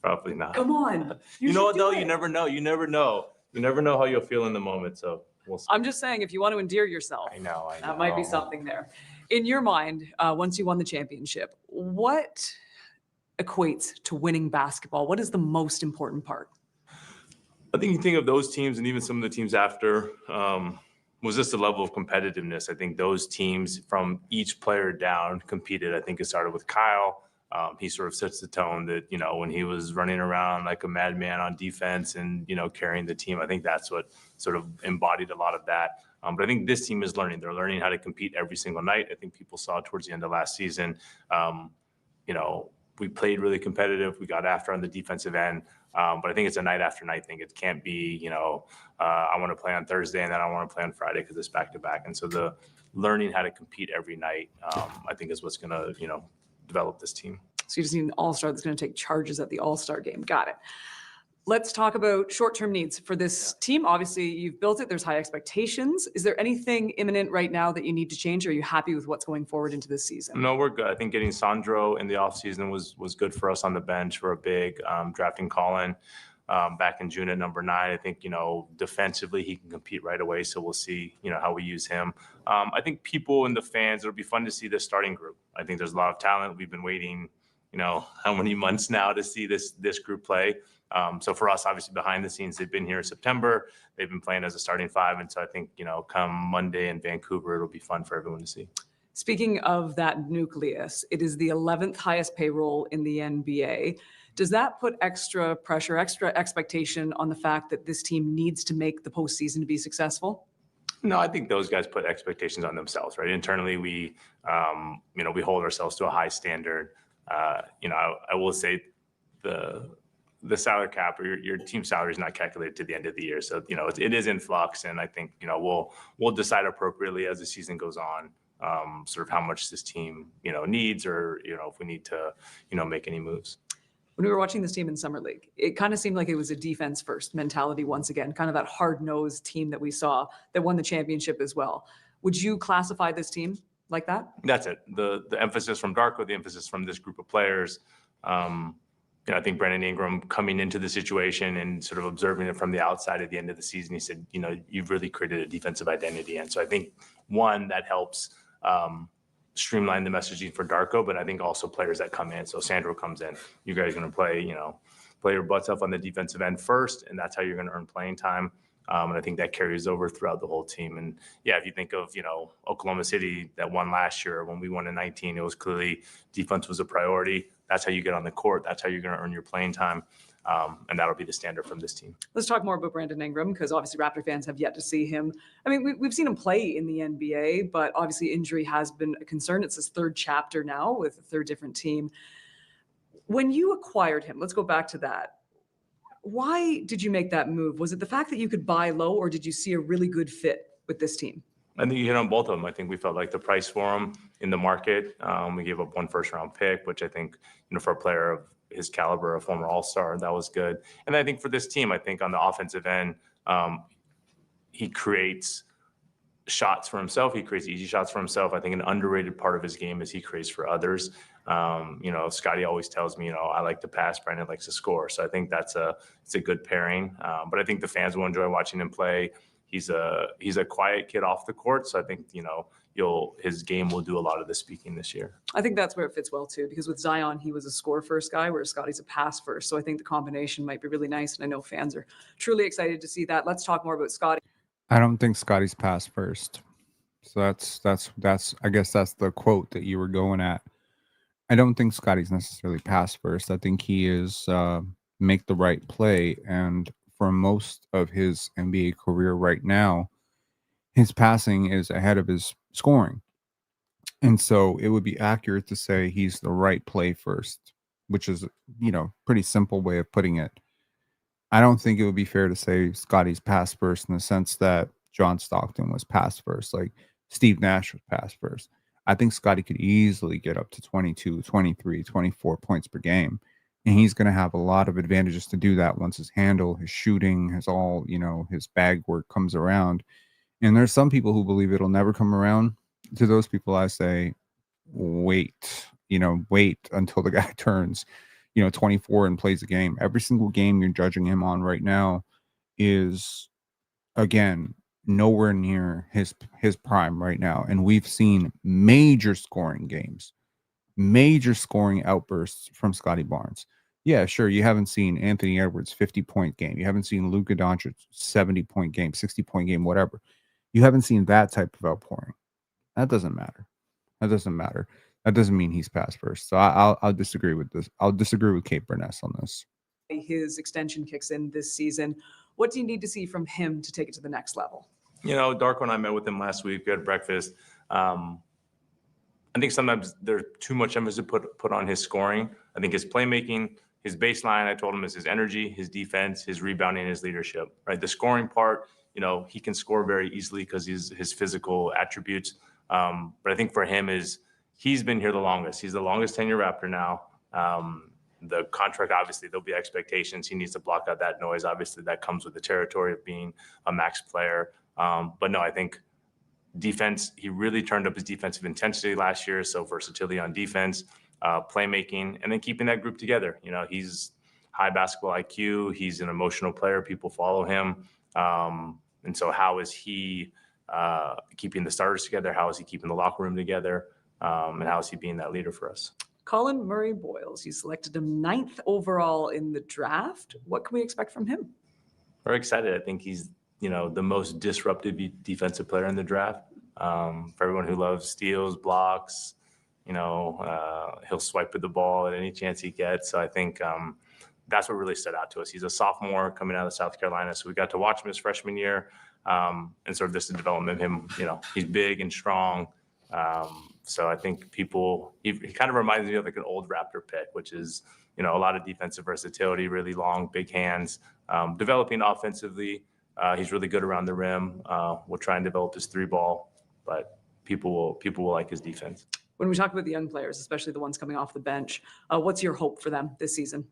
Probably not. Come on. You know what though? You never know. You never know how you'll feel in the moment. So we'll see. I'm just saying, if you want to endear yourself, I know. that might be something there. In your mind, once you won the championship, what equates to winning basketball? What is the most important part? I think you think of those teams and even some of the teams after was just the level of competitiveness. I think those teams from each player down competed. I think it started with Kyle. He sort of sets the tone that, when he was running around like a madman on defense and, carrying the team, I think that's what sort of embodied a lot of that. But I think this team is learning. They're learning how to compete every single night. I think people saw towards the end of last season, we played really competitive. We got after on the defensive end. But I think it's a night after night thing. It can't be, I want to play on Thursday and then I want to play on Friday because it's back to back. And so the learning how to compete every night, I think is what's going to, develop this team. So you just need an all-star that's going to take charges at the all-star game. Got it. Let's talk about short-term needs for this team. Obviously, you've built it. There's high expectations. Is there anything imminent right now that you need to change? Or are you happy with what's going forward into this season? No, we're good. I think getting Sandro in the offseason was good for us on the bench for a big drafting Colin back in June at number 9. I think, defensively he can compete right away. So we'll see, how we use him. I think people and the fans, it'll be fun to see this starting group. I think there's a lot of talent. We've been waiting, how many months now to see this group play. So for us, obviously behind the scenes, they've been here in September. They've been playing as a starting 5. And so I think, come Monday in Vancouver, it'll be fun for everyone to see. Speaking of that nucleus, it is the 11th highest payroll in the NBA. Does that put extra pressure, extra expectation on the fact that this team needs to make the postseason to be successful? No, I think those guys put expectations on themselves, right? Internally, we hold ourselves to a high standard. I will say the salary cap or your team salary is not calculated to the end of the year. So, it is in flux. And I think, we'll decide appropriately as the season goes on, sort of how much this team, needs or, if we need to, make any moves. When we were watching this team in Summer League, it kind of seemed like it was a defense first mentality once again, kind of that hard-nosed team that we saw that won the championship as well. Would you classify this team like that? That's it. The emphasis from Darko, the emphasis from this group of players, I think Brandon Ingram coming into the situation and sort of observing it from the outside at the end of the season, he said, you've really created a defensive identity. And so I think, one, that helps streamline the messaging for Darko, but I think also players that come in. So Sandro comes in, you guys are going to play your butts off on the defensive end first, and that's how you're going to earn playing time. And I think that carries over throughout the whole team. And yeah, if you think of, Oklahoma City that won last year, when we won in 19, it was clearly defense was a priority. That's how you get on the court. That's how you're going to earn your playing time. And that'll be the standard from this team. Let's talk more about Brandon Ingram, because obviously Raptor fans have yet to see him. I mean, we've seen him play in the NBA, but obviously injury has been a concern. It's his third chapter now with a third different team. When you acquired him, let's go back to that. Why did you make that move? Was it the fact that you could buy low, or did you see a really good fit with this team? I think you hit on both of them. I think we felt like the price for him in the market. We gave up one first-round pick, which I think, for a player of his caliber, a former All-Star, that was good. And I think for this team, I think on the offensive end, he creates shots for himself. He creates easy shots for himself. I think an underrated part of his game is he creates for others. Scottie always tells me, I like to pass, Brandon likes to score. So I think it's a good pairing. But I think the fans will enjoy watching him play. He's a quiet kid off the court. So I think, his game will do a lot of the speaking this year. I think that's where it fits well too, because with Zion, he was a score first guy, whereas Scottie's a pass first. So I think the combination might be really nice. And I know fans are truly excited to see that. Let's talk more about Scottie. I don't think Scottie's pass first. So that's I guess that's the quote that you were going at. I don't think Scottie's necessarily pass first. I think he is make the right play. And for most of his NBA career right now, his passing is ahead of his scoring. And so it would be accurate to say he's the right play first, which is, pretty simple way of putting it. I don't think it would be fair to say Scottie's pass first in the sense that John Stockton was pass first, like Steve Nash was pass first. I think Scottie could easily get up to 22, 23, 24 points per game. And he's going to have a lot of advantages to do that once his handle, his shooting, his bag work comes around. And there's some people who believe it'll never come around. To those people, I say, wait until the guy turns, 24 and plays a game. Every single game you're judging him on right now is, again, nowhere near his prime right now. And we've seen major scoring games, major scoring outbursts from Scottie Barnes. Yeah, sure. You haven't seen Anthony Edwards 50-point game. You haven't seen Luka Doncic 70-point game, 60-point game, whatever. You haven't seen that type of outpouring. That doesn't matter. That doesn't mean he's pass first. So I'll disagree with this. I'll disagree with Kate Burness on this. His extension kicks in this season. What do you need to see from him to take it to the next level? Darko and I met with him last week. We had breakfast. I think sometimes there's too much emphasis put on his scoring. I think his playmaking, his baseline, I told him, is his energy, his defense, his rebounding, his leadership, right? The scoring part, he can score very easily because his physical attributes. But I think for him he's been here the longest. He's the longest tenure Raptor now. The contract, obviously, there'll be expectations. He needs to block out that noise. Obviously, that comes with the territory of being a max player. But no, I think defense, he really turned up his defensive intensity last year. So versatility on defense, playmaking, and then keeping that group together. He's high basketball IQ. He's an emotional player. People follow him. And so how is he keeping the starters together? How is he keeping the locker room together? And how is he being that leader for us? Colin Murray-Boyles, you selected him 9th overall in the draft. What can we expect from him? We're excited. I think he's, the most disruptive defensive player in the draft. For everyone who loves steals, blocks, he'll swipe with the ball at any chance he gets. So I think that's what really stood out to us. He's a sophomore coming out of South Carolina. So we got to watch him his freshman year. And sort of this development of him, he's big and strong. So I think he kind of reminds me of like an old Raptor pick, which is, a lot of defensive versatility, really long, big hands, developing offensively. He's really good around the rim. We'll try and develop his 3-ball, but people will like his defense. When we talk about the young players, especially the ones coming off the bench, what's your hope for them this season?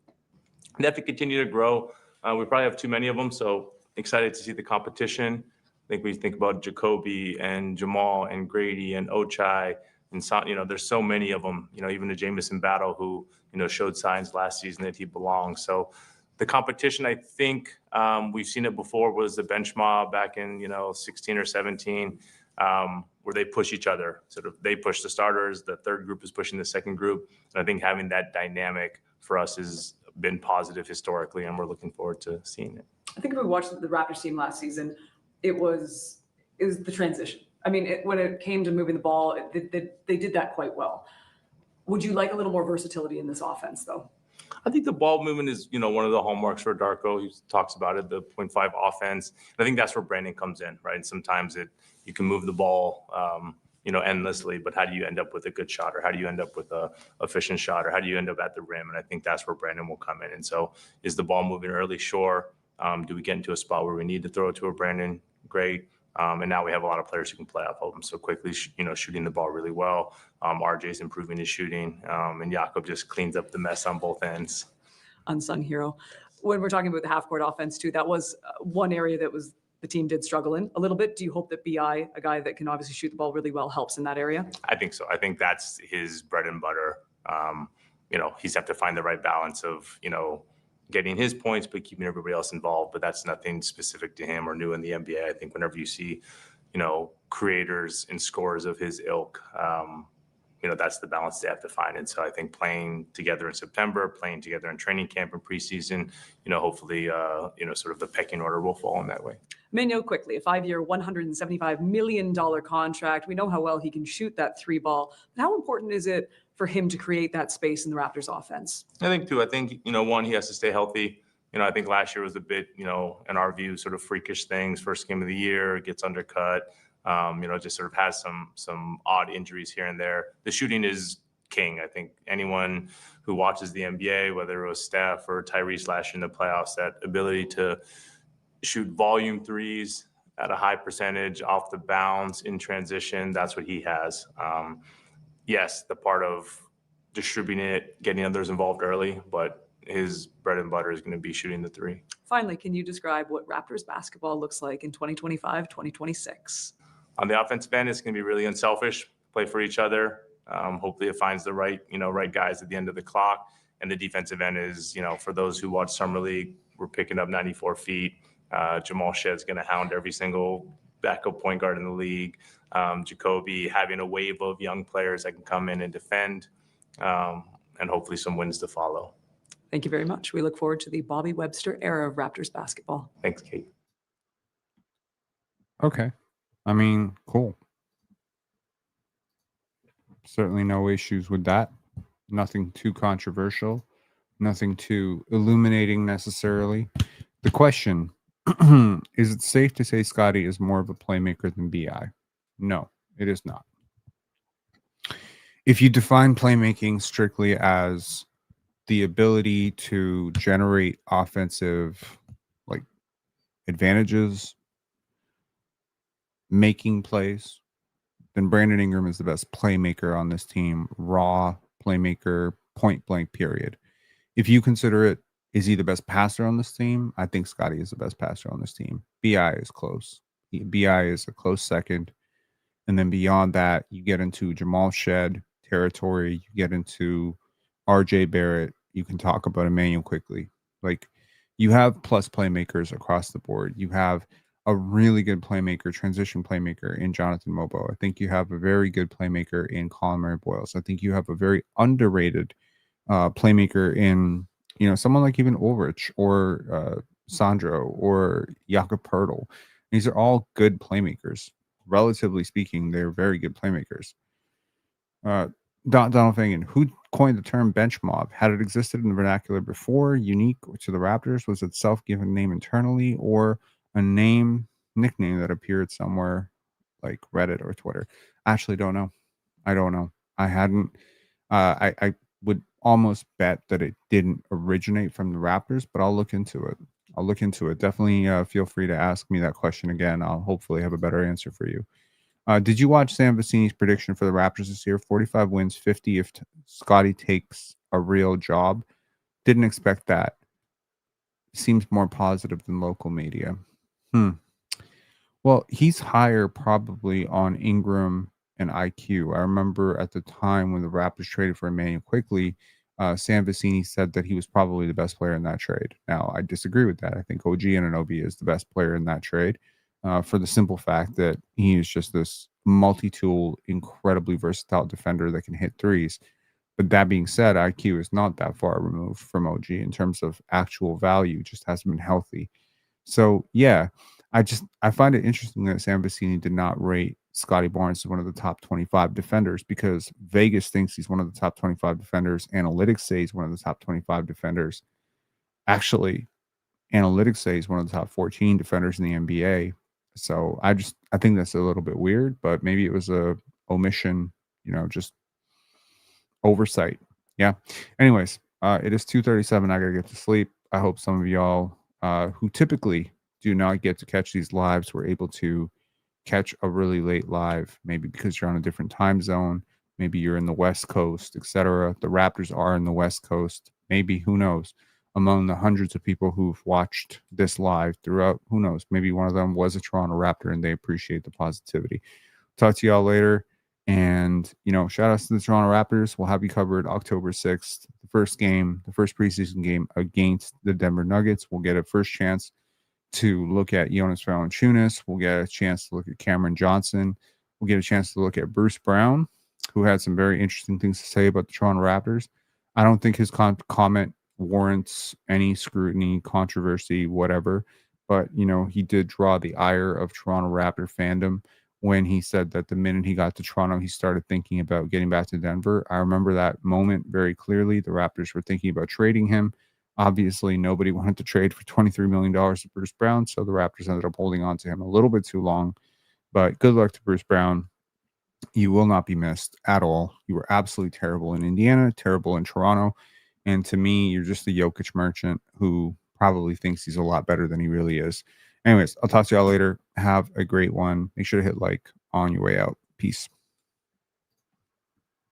They have to continue to grow. We probably have too many of them, so excited to see the competition. I think we think about Jacoby and Jamal and Grady and Ochai, And so, there's so many of them, even the Jamison Battle who, showed signs last season that he belongs. So the competition, I think we've seen it before, was the bench mob back in, 16 or 17, where they push each other. Sort of they push the starters, the third group is pushing the second group. And I think having that dynamic for us has been positive historically, and we're looking forward to seeing it. I think if we watched the Raptors team last season, it was the transition. I mean, when it came to moving the ball, they did that quite well. Would you like a little more versatility in this offense, though? I think the ball movement is, one of the hallmarks for Darko. He talks about it, the 0.5 offense. And I think that's where Brandon comes in, right? And sometimes you can move the ball, endlessly, but how do you end up with a good shot, or how do you end up with a efficient shot, or how do you end up at the rim? And I think that's where Brandon will come in. And so, is the ball moving early? Sure. Do we get into a spot where we need to throw it to a Brandon? Great. And now we have a lot of players who can play off of him so quickly, shooting the ball really well. RJ's improving his shooting, and Jakob just cleans up the mess on both ends. Unsung hero. When we're talking about the half-court offense too, that was one area that the team did struggle in a little bit. Do you hope that BI, a guy that can obviously shoot the ball really well, helps in that area? I think so. I think that's his bread and butter. He's have to find the right balance of, getting his points, but keeping everybody else involved. But that's nothing specific to him or new in the NBA. I think whenever you see, creators and scorers of his ilk, that's the balance they have to find. And so I think playing together in September, playing together in training camp and preseason, hopefully, sort of the pecking order will fall in that way. Manuel, quickly, a 5-year, $175 million contract. We know how well he can shoot that three ball. But how important is it for him to create that space in the Raptors offense? I think too. I think, one, he has to stay healthy. I think last year was a bit, in our view, sort of freakish things. First game of the year, gets undercut. Just sort of has some odd injuries here and there. The shooting is king. I think anyone who watches the NBA, whether it was Steph or Tyrese last year in the playoffs, that ability to shoot volume threes at a high percentage off the bounce in transition, that's what he has. Yes, the part of distributing it, getting others involved early, but his bread and butter is going to be shooting the three. Finally, can you describe what Raptors basketball looks like in 2025, 2026? On the offensive end, it's going to be really unselfish, play for each other. Hopefully it finds the right guys at the end of the clock. And the defensive end is, for those who watch Summer League, we're picking up 94 feet. Jamal Shedd's going to hound every single backup point guard in the league. Jacoby having a wave of young players that can come in and defend, and hopefully some wins to follow. Thank you very much. We look forward to the Bobby Webster era of Raptors basketball. Thanks, Kate. Okay. I mean, cool. Certainly no issues with that. Nothing too controversial. Nothing too illuminating necessarily. The question, is it safe to say Scottie is more of a playmaker than BI? No, it is not. If you define playmaking strictly as the ability to generate offensive advantages, making plays, then Brandon Ingram is the best playmaker on this team. Raw playmaker, point blank, period. If you consider it, is he the best passer on this team? I think Scottie is the best passer on this team. BI is close. BI is a close second. And then beyond that, you get into Jamal Shedd territory. You get into RJ Barrett. You can talk about Emmanuel quickly. You have plus playmakers across the board. You have a really good playmaker, transition playmaker in Jonathan Mobo. I think you have a very good playmaker in Colin Murray-Boyles. I think you have a very underrated playmaker in, someone like even Ulrich or Sandro or Jakob Poeltl. These are all good playmakers. Relatively speaking, they're very good playmakers. Donald Fagan, who coined the term bench mob? Had it existed in the vernacular before, unique to the Raptors? Was it self-given name internally, or a nickname that appeared somewhere like Reddit or Twitter? Actually, don't know. I don't know. I hadn't. I would almost bet that it didn't originate from the Raptors, but I'll look into it. Definitely feel free to ask me that question again. I'll hopefully have a better answer for you. Did you watch Sam Vecini's prediction for the Raptors this year? 45 wins, 50 if Scottie takes a real job. Didn't expect that. Seems more positive than local media. Well, he's higher probably on Ingram and IQ. I remember at the time when the Raptors traded for Emmanuel Quickly, Sam Vecini said that he was probably the best player in that trade. Now, I disagree with that. I think OG Anunoby is the best player in that trade for the simple fact that he is just this multi-tool, incredibly versatile defender that can hit threes. But that being said, IQ is not that far removed from OG in terms of actual value, just hasn't been healthy. So yeah, I find it interesting that Sam Vecini did not rate Scottie Barnes as one of the top 25 defenders because Vegas thinks he's one of the top 25 defenders. Analytics say he's one of the top 25 defenders. Actually, analytics say he's one of the top 14 defenders in the NBA. So I think that's a little bit weird, but maybe it was a omission, just oversight. Yeah. Anyways, it is 2:37. I gotta get to sleep. I hope some of y'all who typically do not get to catch these lives were able to catch a really late live, maybe because you're on a different time zone, maybe you're in the West Coast, etc. The Raptors are in the West Coast. Maybe, who knows? Among the hundreds of people who've watched this live throughout, who knows? Maybe one of them was a Toronto Raptor and they appreciate the positivity. Talk to y'all later. And, shout outs to the Toronto Raptors. We'll have you covered October 6th, the first game, the first preseason game against the Denver Nuggets. We'll get a first chance to look at Jonas Valanciunas. We'll get a chance to look at Cameron Johnson. We'll get a chance to look at Bruce Brown, who had some very interesting things to say about the Toronto Raptors. I don't think his comment warrants any scrutiny, controversy, whatever. But, he did draw the ire of Toronto Raptor fandom when he said that the minute he got to Toronto, he started thinking about getting back to Denver. I remember that moment very clearly. The Raptors were thinking about trading him. Obviously, nobody wanted to trade for $23 million to Bruce Brown, so the Raptors ended up holding on to him a little bit too long. But good luck to Bruce Brown. You will not be missed at all. You were absolutely terrible in Indiana, terrible in Toronto. And to me, you're just a Jokic merchant who probably thinks he's a lot better than he really is. Anyways, I'll talk to y'all later. Have a great one. Make sure to hit like on your way out. Peace.